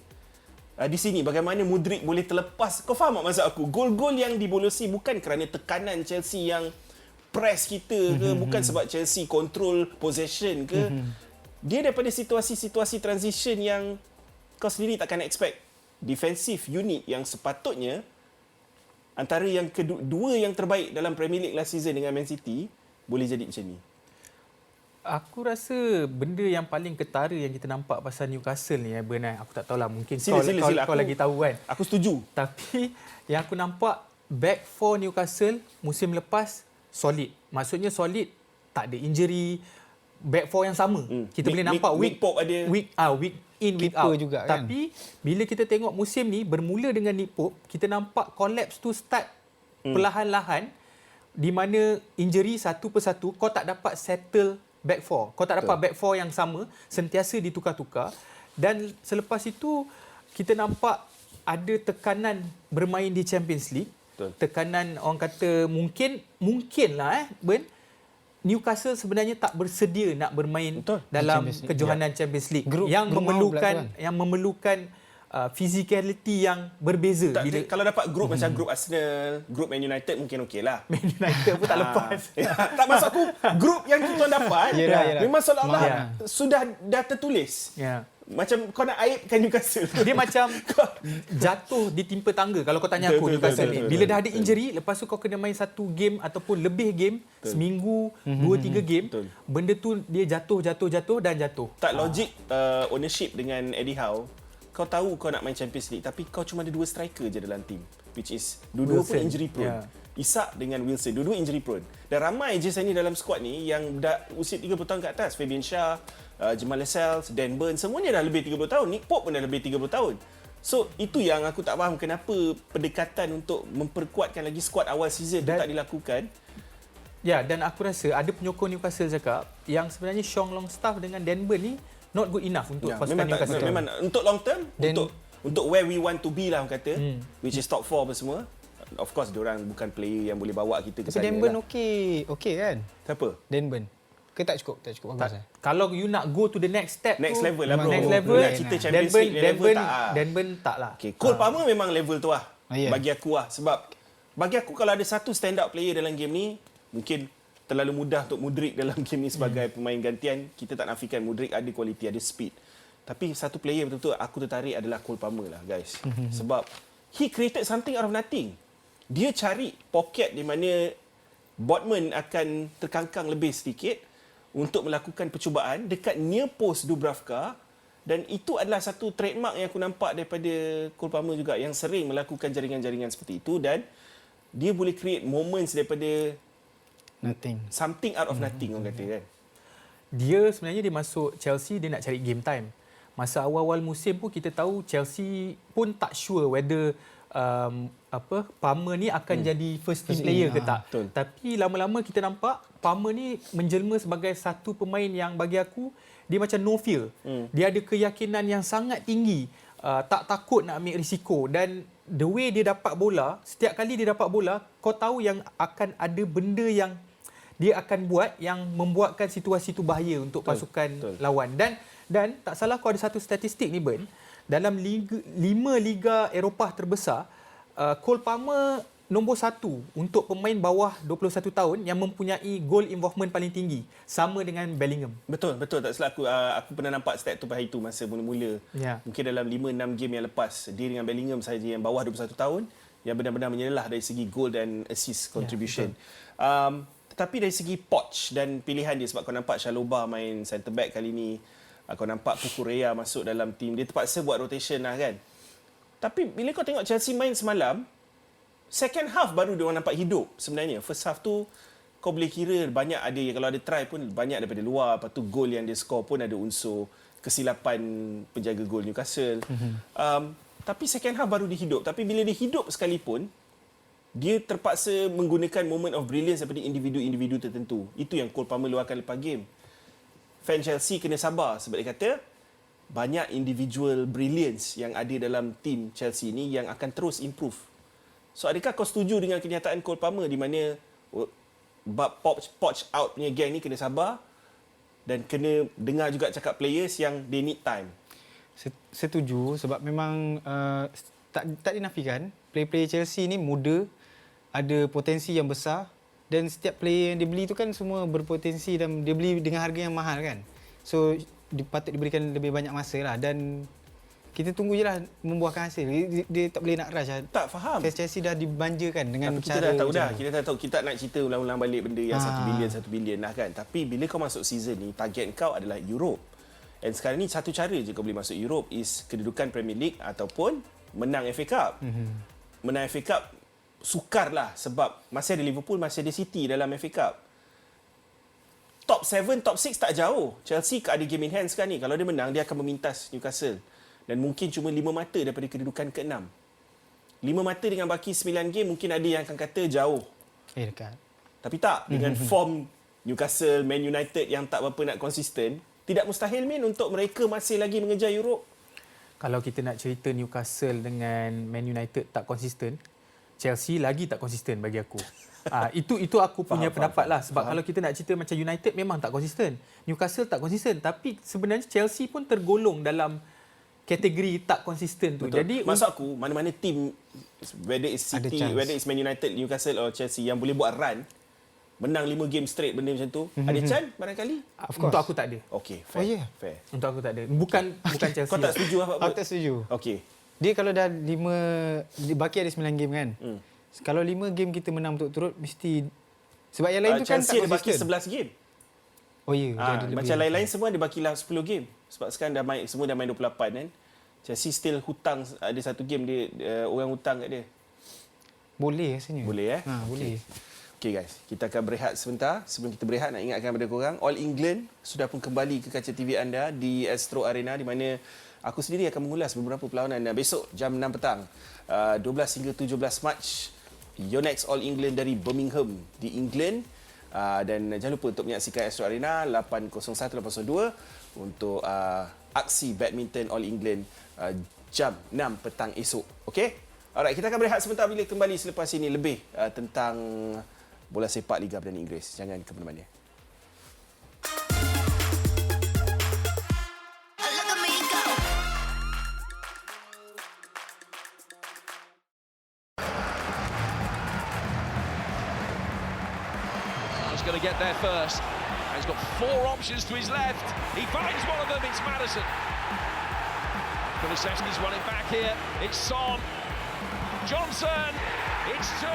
Di sini bagaimana Mudryk boleh terlepas. Kau faham tak maksud aku? Gol-gol yang dibolosi bukan kerana tekanan Chelsea yang press kita ke, bukan sebab Chelsea control possession ke. Dia daripada situasi-situasi transition yang kau sendiri takkan expect. Defensive unit yang sepatutnya antara yang kedua yang terbaik dalam Premier League last season dengan Man City boleh jadi macam ni. Aku rasa benda yang paling ketara yang kita nampak pasal Newcastle ni, Bernard, aku tak tahulah, mungkin Sila. kau lagi tahu kan. Aku setuju. Tapi yang aku nampak, back four Newcastle musim lepas solid. Maksudnya solid, tak ada injury, back four yang sama. Kita boleh nampak week Pope ada. Week in, week Keeper out juga kan. Tapi bila kita tengok musim ni bermula dengan Nick Pope, kita nampak collapse tu start perlahan-lahan, di mana injury satu persatu, kau tak dapat settle back four. Kau tak dapat back four yang sama, sentiasa ditukar-tukar. Dan selepas itu, kita nampak ada tekanan bermain di Champions League. Betul. Tekanan orang kata mungkinlah Ben, Newcastle sebenarnya tak bersedia nak bermain dalam kejohanan Champions League Group yang mau memerlukan pula tu yang memerlukan physicality yang berbeza. Tak, Bila kalau dapat grup macam grup Arsenal, grup Man United mungkin okey lah. Man United pun tak lepas. Tak, maksud aku grup yang kita dapat Yelah. memang seolah-olah Semangat. sudah dah tertulis. Ya. Macam kau nak aibkan Newcastle. Dia macam jatuh ditimpa tangga kalau kau tanya aku Betul, Newcastle betul, ni. betul, Bila betul. dah ada injury, lepas tu kau kena main satu game ataupun lebih game, seminggu, 2-3 game, Betul. benda tu dia jatuh dan jatuh. Tak logik ownership dengan Eddie Howe. Kau tahu kau nak main Champions League tapi kau cuma ada 2 striker je dalam team, which is dua-dua pun Wilson. injury prone. Ya. Isak dengan Wilson, dua-dua injury prone. Dan ramai je sebenarnya dalam squad ni yang dah usia 30 tahun ke atas. Fabian Shah, Jamal Lascelles, Dan Burn, semuanya dah lebih 30 tahun. Nick Pope pun dah lebih 30 tahun. So itu yang aku tak faham kenapa pendekatan untuk memperkuatkan lagi squad awal season tu tak dilakukan. Ya, dan aku rasa ada penyokong Newcastle cakap yang sebenarnya Sean Longstaff dengan Dan Burn ni not good enough untuk pasukan memang tak, Newcastle. memang untuk long term, Dan- untuk where we want to be lah orang kata, which is top 4 apa semua. Of course diorang bukan player yang boleh bawa kita ke Tapi sana Denburn lah. okey kan? Siapa? Denburn. Ke tak cukup? Tak cukup bagus. Kalau you nak go to the next step Next tu, level lah bro. next level, Nak cerita Champions League level tak lah. Dan Burn tak lah. Okay, Cole Palmer memang level tu lah. Ya. Bagi aku lah. Sebab bagi aku kalau ada satu stand out player dalam game ni, mungkin terlalu mudah untuk Mudryk dalam game ni sebagai pemain gantian. Kita tak nafikan Mudryk ada quality, ada speed. Tapi satu player betul-betul aku tertarik adalah Cole Palmer lah guys. Sebab he created something out of nothing. Dia cari poket di mana Botman akan terkangkang lebih sedikit untuk melakukan percubaan dekat near post Dubravka, dan itu adalah satu trademark yang aku nampak daripada Cole Palmer juga, yang sering melakukan jaringan-jaringan seperti itu, dan dia boleh create moments daripada Nothing. something out of nothing orang kata kan. Dia sebenarnya dia masuk Chelsea dia nak cari game time. Masa awal-awal musim pun kita tahu Chelsea pun tak sure whether Palmer ni akan jadi first team player ke tak. betul. Tapi lama-lama kita nampak Palmer ni menjelma sebagai satu pemain yang bagi aku dia macam no fear. Dia ada keyakinan yang sangat tinggi, tak takut nak ambil risiko, dan the way dia dapat bola, setiap kali dia dapat bola kau tahu yang akan ada benda yang dia akan buat yang membuatkan situasi itu bahaya untuk pasukan lawan. Dan tak salah kau ada satu statistik ni Ben, dalam 5 liga Eropah terbesar, Cole Palmer nombor 1 untuk pemain bawah 21 tahun yang mempunyai goal involvement paling tinggi, sama dengan Bellingham. Betul tak salah aku pernah nampak stat tu pada itu masa mula-mula. Ya. Mungkin dalam 5-6 game yang lepas, dia dengan Bellingham saja yang bawah 21 tahun yang benar-benar menyelah dari segi goal dan assist contribution. Tetapi dari segi Poch dan pilihan dia, sebab kau nampak Chalobah main centre back kali ni, kau nampak Cucurella masuk dalam tim, dia terpaksa buat rotation lah kan. Tapi bila kau tengok Chelsea main semalam, second half baru dia orang nampak hidup sebenarnya. First half tu kau boleh kira banyak ada, kalau ada try pun banyak daripada luar. Lepas tu gol yang dia score pun ada unsur kesilapan penjaga gol Newcastle. Tapi second half baru dia hidup. Tapi bila dia hidup sekalipun, dia terpaksa menggunakan moment of brilliance daripada individu-individu tertentu. Itu yang Cole Palmer luarkan lepas game. Fan Chelsea kena sabar sebab dia kata banyak individual brilliance yang ada dalam tim Chelsea ni yang akan terus improve. So adakah kau setuju dengan kenyataan Cole Palmer di mana bab Poch out punya gang ni kena sabar dan kena dengar juga cakap players yang they need time? Setuju, sebab memang tak dinafikan player-player Chelsea ni muda, ada potensi yang besar, dan setiap player yang dia beli tu kan semua berpotensi dan dia beli dengan harga yang mahal kan. So patut diberikan lebih banyak masa lah, dan kita tunggu je lah membuahkan hasil. Dia tak boleh nak rush lah. Tak faham. Fans Chelsea dah dibanjakan dengan Tapi kita cara dah tahu macam dah. ni. Kita dah tahu. Kita tak nak cerita ulang-ulang balik benda yang 1 bilion lah kan. Tapi bila kau masuk season ni, target kau adalah Europe. And sekarang ni satu cara je kau boleh masuk Europe is kedudukan Premier League ataupun menang FA Cup. Menang FA Cup sukar lah sebab masih ada Liverpool, masih ada City dalam FA Cup. Top 7, top 6 tak jauh. Chelsea ada game in hand sekarang ni. Kalau dia menang, dia akan memintas Newcastle. Dan mungkin cuma 5 mata daripada kedudukan ke-6. 5 mata dengan baki 9 game, mungkin ada yang akan kata jauh. Dekat. Tapi tak, dengan form Newcastle, Man United yang tak berapa nak konsisten, tidak mustahil Min untuk mereka masih lagi mengejar Europe. Kalau kita nak cerita Newcastle dengan Man United tak konsisten, Chelsea lagi tak konsisten bagi aku. Itu aku punya pendapat lah. Sebab kalau kita nak cerita macam United memang tak konsisten, Newcastle tak konsisten, tapi sebenarnya Chelsea pun tergolong dalam kategori tak konsisten tu. Betul. Jadi maksud aku mana-mana tim, whether it's Ada City, chance. whether it's Man United, Newcastle or Chelsea yang boleh buat run, menang 5 game straight benda macam tu, ada chance barangkali? untuk aku tak ada. Okey, fair. Oh, yeah. Fair. Untuk aku tak ada. Bukan Chelsea. Kau tak setuju apa? Aku tak setuju. Okey. Dia kalau dah 5, baki ada 9 game kan. Kalau 5 game kita menang berturut-turut, mesti... Sebab yang lain tu kan tak Chelsea ada baki konsisten. 11 game. Oh ya, dia ada lebih. Macam lain-lain semua ada bakilah 10 game. Sebab sekarang semua dah main 28 kan. Chelsea still hutang, ada satu game dia orang hutang kat dia. Boleh rasanya. Boleh Boleh. Okay guys, kita akan berehat sebentar. Sebelum kita berehat, nak ingatkan kepada korang, All England sudah pun kembali ke kaca TV anda di Astro Arena, di mana aku sendiri akan mengulas beberapa perlawanan besok jam 6 petang. 12 hingga 17 Mac. Yonex All England dari Birmingham di England. Dan jangan lupa untuk menyaksikan Astro Arena 801-802 untuk aksi badminton All England jam 6 petang esok. Okey? Alright, kita akan berehat sebentar bila kembali selepas ini lebih tentang bola sepak Liga Perdana Inggeris. Jangan ke mana-mana. Look at me go. He's going to get there first. He's got 4 options to his left. He finds one of them. It's Madison. Kulusevski's running back here. It's Son. Johnson. It's 2.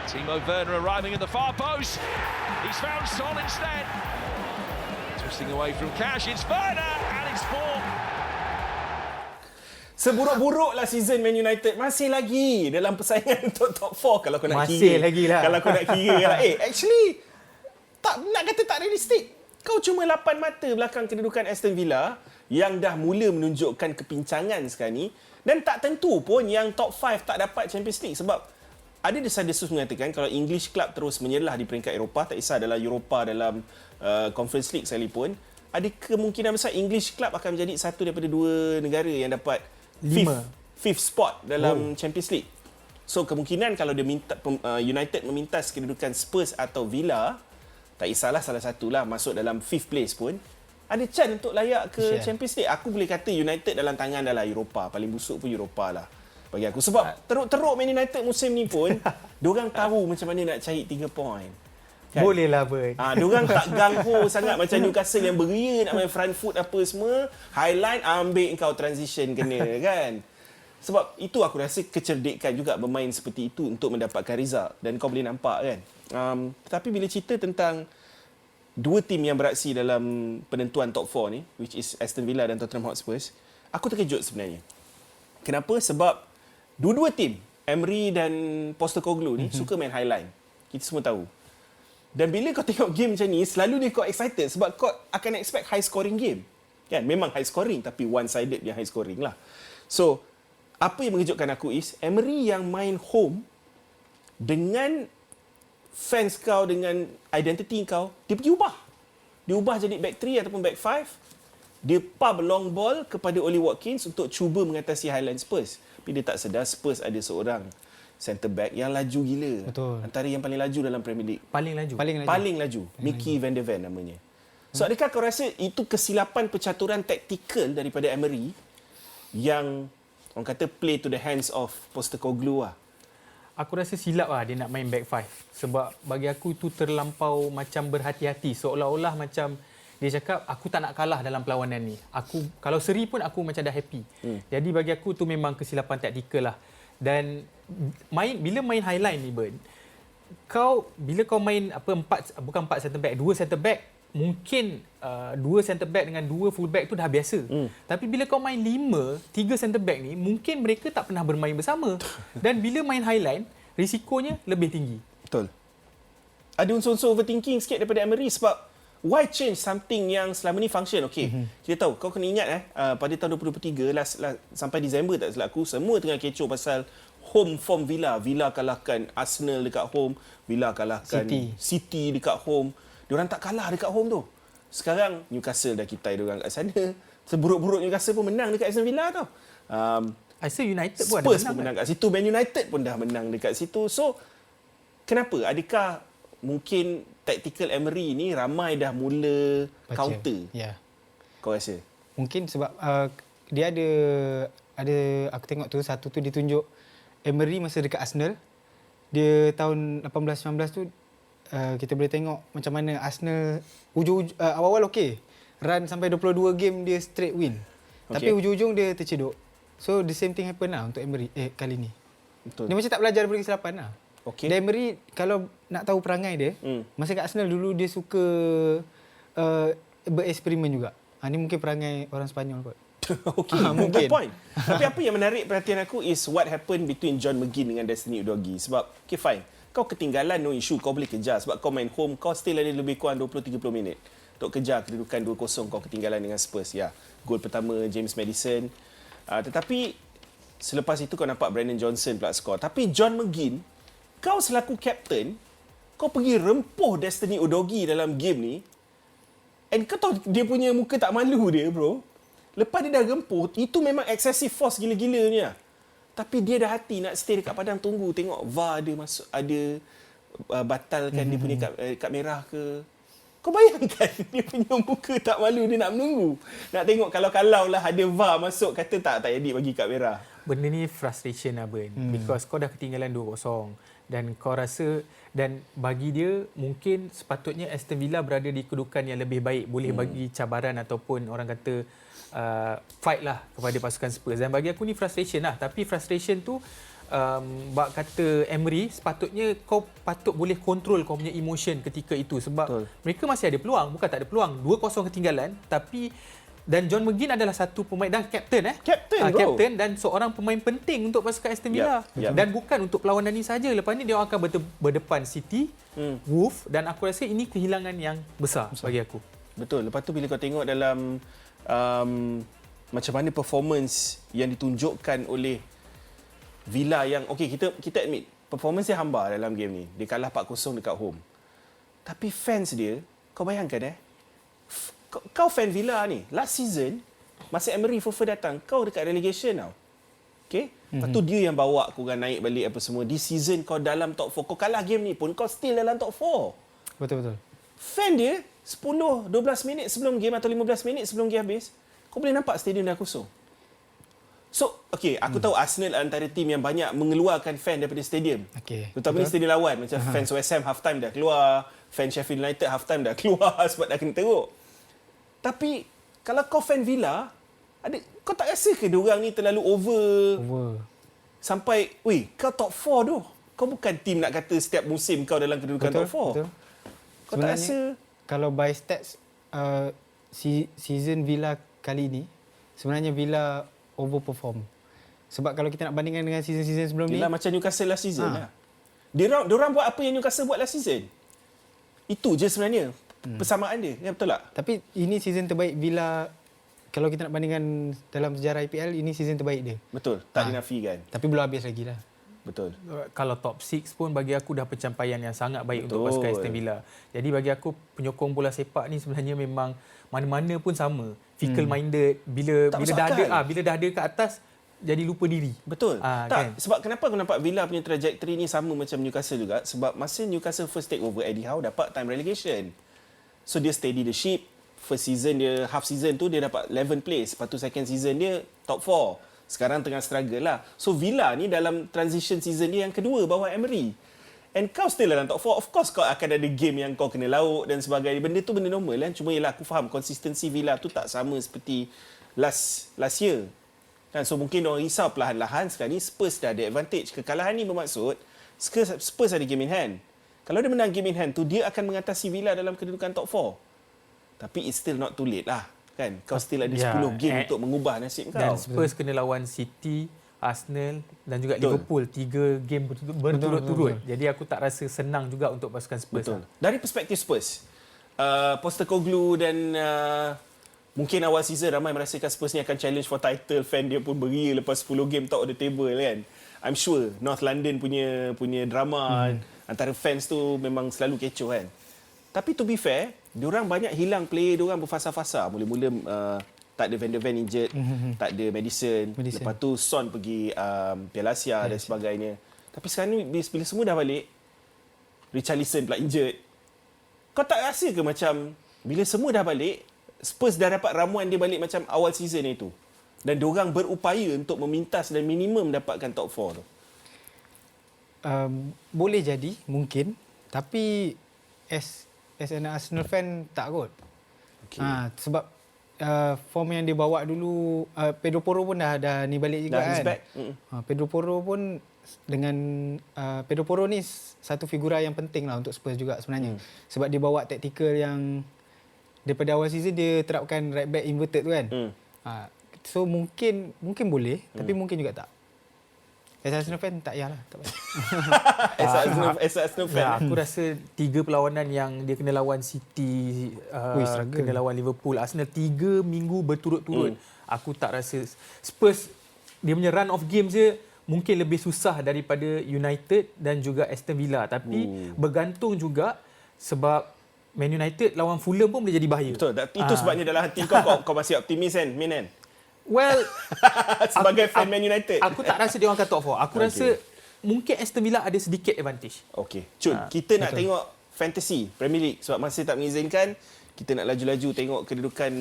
Timo Werner arriving at the far post. He's found Son instead. Twisting away from Cash. It's Werner and it's 4. Seburuk-buruklah season Man United masih lagi dalam persaingan untuk top 4 kalau kau nak Masih kira. lagi lah. Kalau kau nak kira lah. Actually tak nak kata tak realistik. Kau cuma 8 mata belakang kedudukan Aston Villa yang dah mula menunjukkan kepincangan sekarang ni, dan tak tentu pun yang top 5 tak dapat Champions League sebab ada desas-desus mengatakan kalau English club terus menyerlah di peringkat Eropah, tak kisah dalam Europa, dalam Conference League sekalipun, ada kemungkinan besar English club akan menjadi satu daripada 2 negara yang dapat fifth spot dalam Champions League. So kemungkinan kalau dia United memintas kedudukan Spurs atau Villa, tak kisahlah salah satulah masuk dalam 5th place pun, ada chance untuk layak ke Champions League. Aku boleh kata United dalam tangan adalah Eropah. Paling busuk pun Eropah lah bagi aku. Sebab teruk-teruk Man United musim ni pun diorang tahu macam mana nak cari 3 point. Kan? Boleh lah Bert. Diorang tak gangho sangat macam Newcastle yang beria nak main front foot apa semua. Highline ambil kau transition kena kan. Sebab itu aku rasa kecerdikan juga bermain seperti itu untuk mendapatkan result. Dan kau boleh nampak kan. Tetapi bila cerita tentang 2 tim yang beraksi dalam penentuan top 4 ni, which is Aston Villa dan Tottenham Hotspur, aku terkejut sebenarnya. Kenapa? Sebab dua-dua tim, Emery dan Postecoglou ni suka main highline. Kita semua tahu. Dan bila kau tengok game macam ni, selalunya kau excited sebab kau akan expect high scoring game. Kan? Memang high scoring tapi one-sided dia high scoring lah. So, apa yang mengejutkan aku is Emery yang main home dengan fans kau, dengan identity kau, dia pergi ubah. Dia ubah jadi back 3 ataupun back 5. Dia pump long ball kepada Oli Watkins untuk cuba mengatasi Highland Spurs. Tapi dia tak sedar Spurs ada seorang centre back yang laju gila. Betul. Antara yang paling laju dalam Premier League. Paling laju. Mickey van der Ven namanya. So adakah kau rasa itu kesilapan percaturan taktikal daripada Emery yang orang kata play to the hands of Postecoglou lah? Aku rasa silap lah dia nak main back 5. Sebab bagi aku tu terlampau macam berhati-hati. Seolah-olah macam dia cakap aku tak nak kalah dalam perlawanan ni. Aku kalau seri pun aku macam dah happy. Jadi bagi aku tu memang kesilapan taktikal lah. Dan bila main highline ni Bern, bila kau main bukan 4 center back, 2 center back, mungkin 2 center back dengan 2 full back tu dah biasa. Tapi bila kau main 3 center back ni, mungkin mereka tak pernah bermain bersama. Dan bila main highline, risikonya lebih tinggi. Betul. Ada unsur-unsur overthinking sikit daripada Emery sebab why change something yang selama ni function? Okey, kita tahu, kau kena ingat pada tahun 2023 sampai Disember tak silap aku, semua tengah kecoh pasal home form Villa. Villa kalahkan Arsenal dekat home, Villa kalahkan City dekat home. Diorang tak kalah dekat home tu. Sekarang Newcastle dah kitai diorang kat sana. Seburuk-buruk Newcastle pun menang dekat Aston Villa tau. I say United pun ada Spurs menang. pun menang kat situ. Man United pun dah menang dekat situ. So, kenapa? Adakah mungkin tactical Emery ni ramai dah mula Baca. counter? Ya. Kau rasa? Mungkin sebab dia ada aku tengok tu satu tu ditunjuk Emery masa dekat Arsenal. Dia tahun 18-19 tu kita boleh tengok macam mana Arsenal awal-awal okey. Run sampai 22 game dia straight win. Tapi hujung-hujung dia tercedok. So the same thing happen lah untuk Emery kali ni. Betul. Dia macam tak belajar daripada kesilapan lah. Okey. Dan Emery kalau nak tahu perangai dia, masa kat Arsenal dulu dia suka bereksperimen juga. Ni mungkin perangai orang Sepanyol kot. Okay, mungkin. good point. Tapi apa yang menarik perhatian aku is what happened between John McGinn dengan Destiny Udogie. Sebab, okay fine, kau ketinggalan no issue, kau boleh kejar. Sebab kau main home, kau still ada lebih kurang 20-30 minit untuk kejar kedudukan 2-0 kau ketinggalan dengan Spurs. Ya, gol pertama James Maddison. Tetapi, selepas itu kau nampak Brandon Johnson pula skor. Tapi John McGinn, kau selaku captain, kau pergi rempuh Destiny Udogie dalam game ni. And kau tahu dia punya muka tak malu dia, bro. Lepas dia dah rempuh, itu memang excessive force gila-gila ni lah. Tapi dia dah hati nak stay dekat padang tunggu. Tengok VAR ada masuk, ada batalkan dia punya kad merah ke. Kau bayangkan dia punya muka tak malu, dia nak menunggu. Nak tengok kalau lah ada VAR masuk, kata tak jadi bagi kad merah. Benda ni frustration lah Ben. Because kau dah ketinggalan 2-0 dan kau rasa, dan bagi dia mungkin sepatutnya Aston Villa berada di kedudukan yang lebih baik, boleh bagi cabaran ataupun orang kata fight lah kepada pasukan Spurs. Dan bagi aku ni frustration lah. Tapi frustration tu bak kata Emery, sepatutnya kau patut boleh kontrol kau punya emotion ketika itu. Sebab mereka masih ada peluang, bukan tak ada peluang. 2-0 ketinggalan, tapi dan John McGinn adalah satu pemain dan kapten Kapten, bro. kapten dan seorang pemain penting untuk pasukan Aston Villa. Dan bukan untuk perlawanan ini saja. Lepas ni dia akan berdepan City, Wolves, dan aku rasa ini kehilangan yang besar bagi aku. Betul. Lepas tu bila kau tengok dalam macam mana performance yang ditunjukkan oleh Villa yang okey, kita admit performance dia hamba dalam game ni. Dia kalah 4-0 dekat home. Tapi fans dia, kau bayangkan kau fan Villa ni, last season masa Emery Fofa datang, kau dekat relegation tau. Okey? Lepas tu dia yang bawa korang naik balik apa semua. This season kau dalam top 4, kau kalah game ni pun kau still dalam top 4. Betul-betul. Fan dia 10-12 minit sebelum game atau 15 minit sebelum game habis, kau boleh nampak stadium dah kosong. So, okay, aku tahu Arsenal antara tim yang banyak mengeluarkan fan daripada stadium. Okay. Terutama ni stadium lawan. Macam fans West Ham half time dah keluar, fans Sheffield United half time dah keluar sebab dah kena teruk. Tapi, kalau kau fan Villa, kau tak rasa ke diorang ni terlalu over? Sampai, kau top 4 tu. Kau bukan tim nak kata setiap musim kau dalam kedudukan top 4. Betul. Kau tak rasa? Kalau by stats, season Villa kali ni, sebenarnya Villa overperform. Sebab kalau kita nak bandingkan dengan season-season sebelum ni, Yelah, macam Newcastle last season lah. Diorang buat apa yang Newcastle buat last season. Itu je sebenarnya persamaan dia. Ya, betul tak? tapi ini season terbaik Villa. Kalau kita nak bandingkan dalam sejarah IPL, ini season terbaik dia. Betul. Tak dinafikan. Tapi belum habis lagi lah. Betul. Kalau top 6 pun bagi aku dah pencapaian yang sangat baik untuk pasukan Aston Villa. Jadi bagi aku penyokong bola sepak ni sebenarnya memang mana-mana pun sama. Fickle minded, bila dah ada kat atas jadi lupa diri. Betul. Tak, Kan? sebab kenapa aku nampak Villa punya trajectory ni sama macam Newcastle juga? Sebab masa Newcastle first take over Eddie Howe dapat time relegation. So dia steady the ship. First season dia, half season tu dia dapat 11th place. Lepas tu second season dia top 4. Sekarang tengah struggle lah. So Villa ni dalam transition season dia yang kedua bawah Emery. And kau still dalam top 4. Of course kau akan ada game yang kau kena lauk dan sebagainya. Benda tu benda normal kan. Cuma yelah aku faham konsistensi Villa tu tak sama seperti last year. Kan? So mungkin orang risau perlahan-lahan. Sekarang ni Spurs dah ada advantage. Kekalahan ni bermaksud Spurs ada game in hand. Kalau dia menang game in hand tu, dia akan mengatasi Villa dalam kedudukan top 4. Tapi it's still not too late lah. Kan? Kau still ada 10 game untuk mengubah nasib kau. Dan Spurs kena lawan City, Arsenal dan juga Liverpool. 3 game berturut-turut. Jadi aku tak rasa senang juga untuk pasukan Spurs. Betul. Dari perspektif Spurs, Postecoglou dan mungkin awal season ramai merasakan Spurs ni akan challenge for title. Fan dia pun beria lepas 10 game top of the table kan. I'm sure North London punya drama antara fans tu memang selalu kecoh kan. Tapi to be fair, diorang banyak hilang player diorang berfasa-fasa. Mula-mula Tak ada Van der Ven injured, tak ada Madison. Madison. Lepas tu Son pergi Piala Asia dan sebagainya. Tapi sekarang ni bila semua dah balik, Richarlison pula injured. Kau tak rasa ke macam bila semua dah balik, Spurs dah dapat ramuan dia balik macam awal season itu? Dan diorang berupaya untuk memintas dan minimum dapatkan top 4 tu. Boleh jadi, mungkin. Tapi as an Arsenal fan, tak kot. Okay. Sebab form yang dia bawa dulu, Pedro Porro pun dah ni balik juga Dah he's kan. back. Pedro Porro pun dengan Pedro Porro ni satu figura yang penting lah untuk Spurs juga sebenarnya. Sebab dia bawa taktikal yang daripada awal season dia terapkan right back inverted tu kan. So mungkin boleh, tapi mungkin juga tak. As Arsenal fan tak payahlah, tak payah. As a Arsenal fan. Ya, aku rasa 3 perlawanan yang dia kena lawan City, kena lawan Liverpool, Arsenal 3 minggu berturut-turut. Aku tak rasa Spurs dia punya run of games je mungkin lebih susah daripada United dan juga Aston Villa. Tapi bergantung juga sebab Man United lawan Fulham pun boleh jadi bahaya. Betul. Itu sebabnya dalam hati kau masih optimis kan, Min kan? Well, sebagai fan Man United. Aku tak rasa dia orang akan top 4. Aku rasa mungkin Aston Villa ada sedikit advantage. Okey. Cun, kita nak tengok fantasy Premier League sebab masa tak mengizinkan. Kita nak laju-laju tengok kedudukan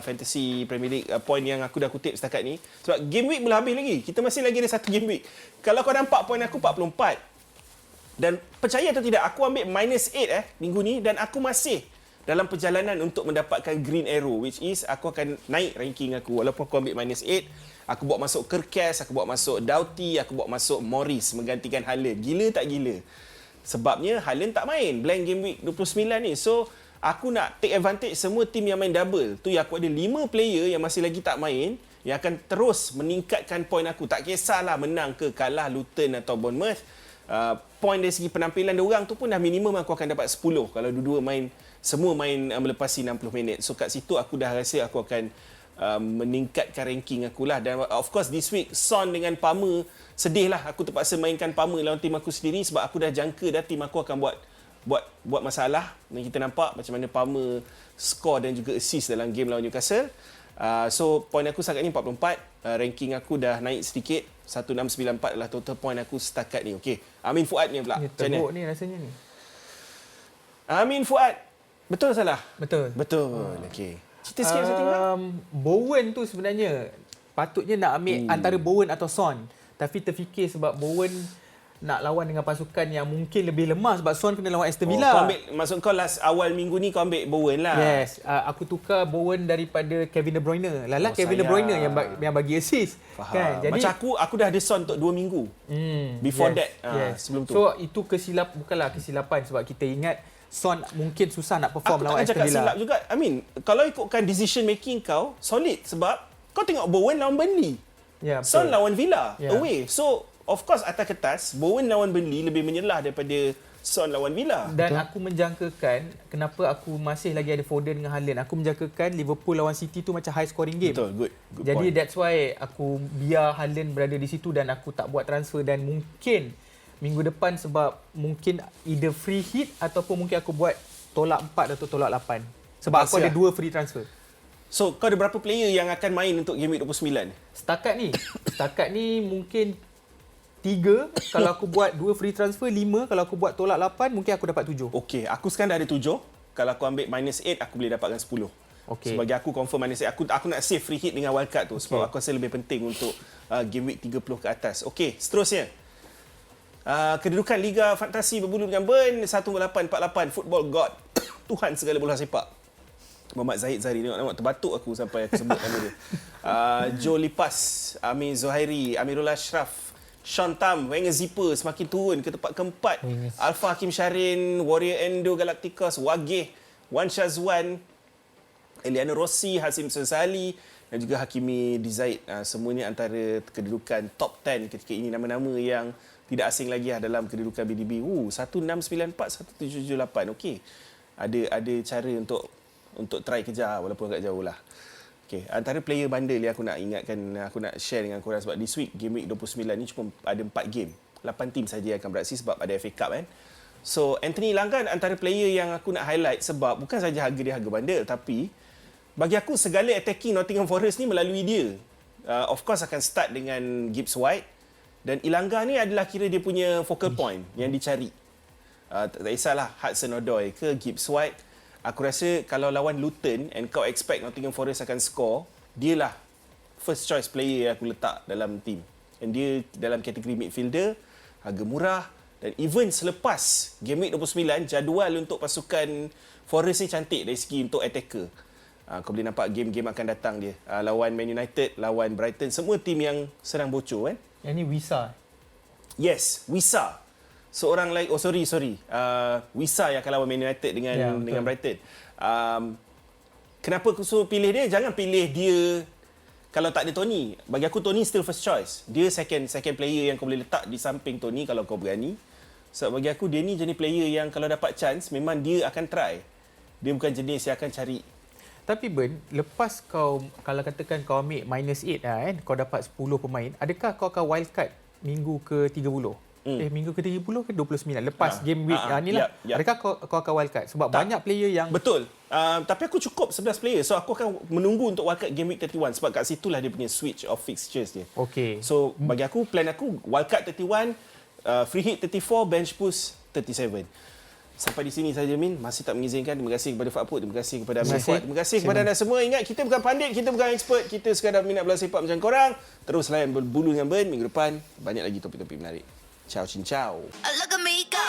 fantasy Premier League, point yang aku dah kutip setakat ni. Sebab game week belum habis lagi. Kita masih lagi ada satu game week. Kalau kau nampak point aku 44. Dan percaya atau tidak, aku ambil -8 minggu ni dan aku masih dalam perjalanan untuk mendapatkan green arrow, which is aku akan naik ranking aku. Walaupun aku ambil -8, aku bawa masuk Kerkes, aku bawa masuk Doughty, aku bawa masuk Morris menggantikan Haaland. Gila tak gila? Sebabnya Haaland tak main blank game week 29 ni. So aku nak take advantage semua tim yang main double. Tu yang aku ada 5 player yang masih lagi tak main yang akan terus meningkatkan point aku. Tak kisahlah menang ke kalah Luton atau Bournemouth. Point dari segi penampilan diorang tu pun dah minimum aku akan dapat 10 kalau dua-dua main, semua main melepasi 60 minit. So kat situ aku dah rasa aku akan meningkatkan ranking aku lah. Dan of course this week Son dengan Palmer, sedih lah aku terpaksa mainkan Palmer lawan tim aku sendiri sebab aku dah jangka dah tim aku akan buat masalah. Dan kita nampak macam mana Palmer score dan juga assist dalam game lawan Newcastle. So point aku setakat ni 44. Ranking aku dah naik sedikit. 1694 adalah total point aku setakat ni. Okey. Amin Fuad ni pula. Ni teruk ni rasanya ni. Amin Fuad. Betul salah? Betul. Betul. Okey. Cerita sikit pasal tim kau. Bowen tu sebenarnya patutnya nak ambil antara Bowen atau Son. Tapi terfikir sebab Bowen nak lawan dengan pasukan yang mungkin lebih lemah sebab Son kena lawan Aston Villa. Kau ambil, maksud kau awal minggu ni kau ambil Bowen lah. Yes, aku tukar Bowen daripada Kevin De Bruyne. Lala Kevin De Bruyne yang bagi assist. Faham. Kan? Jadi macam aku dah ada Son untuk 2 minggu. Before that, sebelum tu. So itu bukanlah kesilapan sebab kita ingat Son mungkin susah nak perform aku lawan tak Aston cakap Villa. silap juga. I mean, kalau ikutkan decision making kau, solid sebab kau tengok Bowen lawan Burnley. Ya, betul. Son lawan Villa, Ya. away. So, of course atas kertas, Bowen lawan Burnley lebih menyelah daripada Son lawan Villa. Dan aku menjangkakan kenapa aku masih lagi ada Foden dengan Haaland. Aku menjangkakan Liverpool lawan City tu macam high scoring game. Betul, good Jadi point. that's why aku biar Haaland berada di situ dan aku tak buat transfer dan mungkin minggu depan sebab mungkin either free hit ataupun mungkin aku buat tolak 4 atau tolak 8. Sebab aku ada 2 free transfer. So, kau ada berapa player yang akan main untuk game week 29? Setakat ni mungkin 3 kalau aku buat 2 free transfer, 5 kalau aku buat tolak 8 mungkin aku dapat 7. Okey, aku sekarang dah ada 7. Kalau aku ambil -8, aku boleh dapatkan 10. Okey. Sebagai aku confirm -8. Aku nak save free hit dengan wildcard tu sebab aku rasa lebih penting untuk game week 30 ke atas. Okey, seterusnya. Kedudukan Liga Fantasi berbulu dengan Burn 1848 Football God. Tuhan segala bola sepak. Muhammad Zahid Zahri, tengok terbatuk aku sampai aku sebut nama dia. Joe Lipas, Amir Zuhairi, Amirul Ashraf, Sean Tam, Wenger Zipper semakin turun ke tempat keempat. Alpha Hakim Syarin, Warrior Endo Galacticos, Wagih, Wan Shazwan, Eliano Rossi, Hasim Sosali dan juga Hakimi Dizaid. Semuanya antara kedudukan top 10 ketika ini, nama-nama yang tidak asing lagi dalam kedudukan BDB. 1694, 1778. Okey. Ada cara untuk try kejar walaupun agak jauh lah. Okay, antara player bundle yang aku nak ingatkan, aku nak share dengan korang sebab this week, game week 29 ni cuma ada 4 game. 8 tim saja yang akan beraksi sebab ada FA Cup kan. So, Anthony Langgan antara player yang aku nak highlight sebab bukan saja harga dia harga bundle tapi bagi aku segala attacking Nottingham Forest ni melalui dia. Of course akan start dengan Gibbs White, dan Elanga ni adalah kira dia punya focal point yang dicari. Tak kisahlah Hudson-Odoi ke Gibbs White. Aku rasa kalau lawan Luton and kau expect Nottingham Forest akan score, dialah first choice player yang aku letak dalam team. Dan dia dalam kategori midfielder, harga murah, dan even selepas game week 29, jadual untuk pasukan Forest ni cantik dari segi untuk attacker. Kau boleh nampak game-game akan datang dia. Lawan Man United, lawan Brighton, semua tim yang serang bocor kan. Yang ni Wisa. Yes, Wisa. Seorang like Wisa yang akan lawan Man United dengan Brighton. Kenapa aku suruh pilih dia? Jangan pilih dia kalau tak ada Tony. Bagi aku Tony still first choice. Dia second player yang kau boleh letak di samping Tony kalau kau berani. So bagi aku dia ni jenis player yang kalau dapat chance memang dia akan try. Dia bukan jenis yang akan cari. Tapi Ben, lepas kau, kalau katakan kau ambil -8 kan, kau dapat 10 pemain, adakah kau akan wildcard minggu ke-30? Minggu ke-30 ke 29? Lepas game week ni lah. Adakah kau akan wildcard? Sebab banyak player yang... Betul. Tapi aku cukup 11 player. So aku akan menunggu untuk wildcard game week 31. Sebab kat situlah dia punya switch of fixtures dia. Okay. So bagi aku, plan aku wildcard 31, free hit 34, bench push 37. Sampai di sini saja Min, masih tak mengizinkan. Terima kasih kepada Fakput, terima kasih kepada Amir Fuad, terima kasih kepada anda semua. Ingat, kita bukan pandit, kita bukan expert, kita sekadar minat bola sepak macam korang. Terus layan berbulu dengan Ben. Minggu depan banyak lagi topik-topik menarik. Ciao, cincau. Look at me go.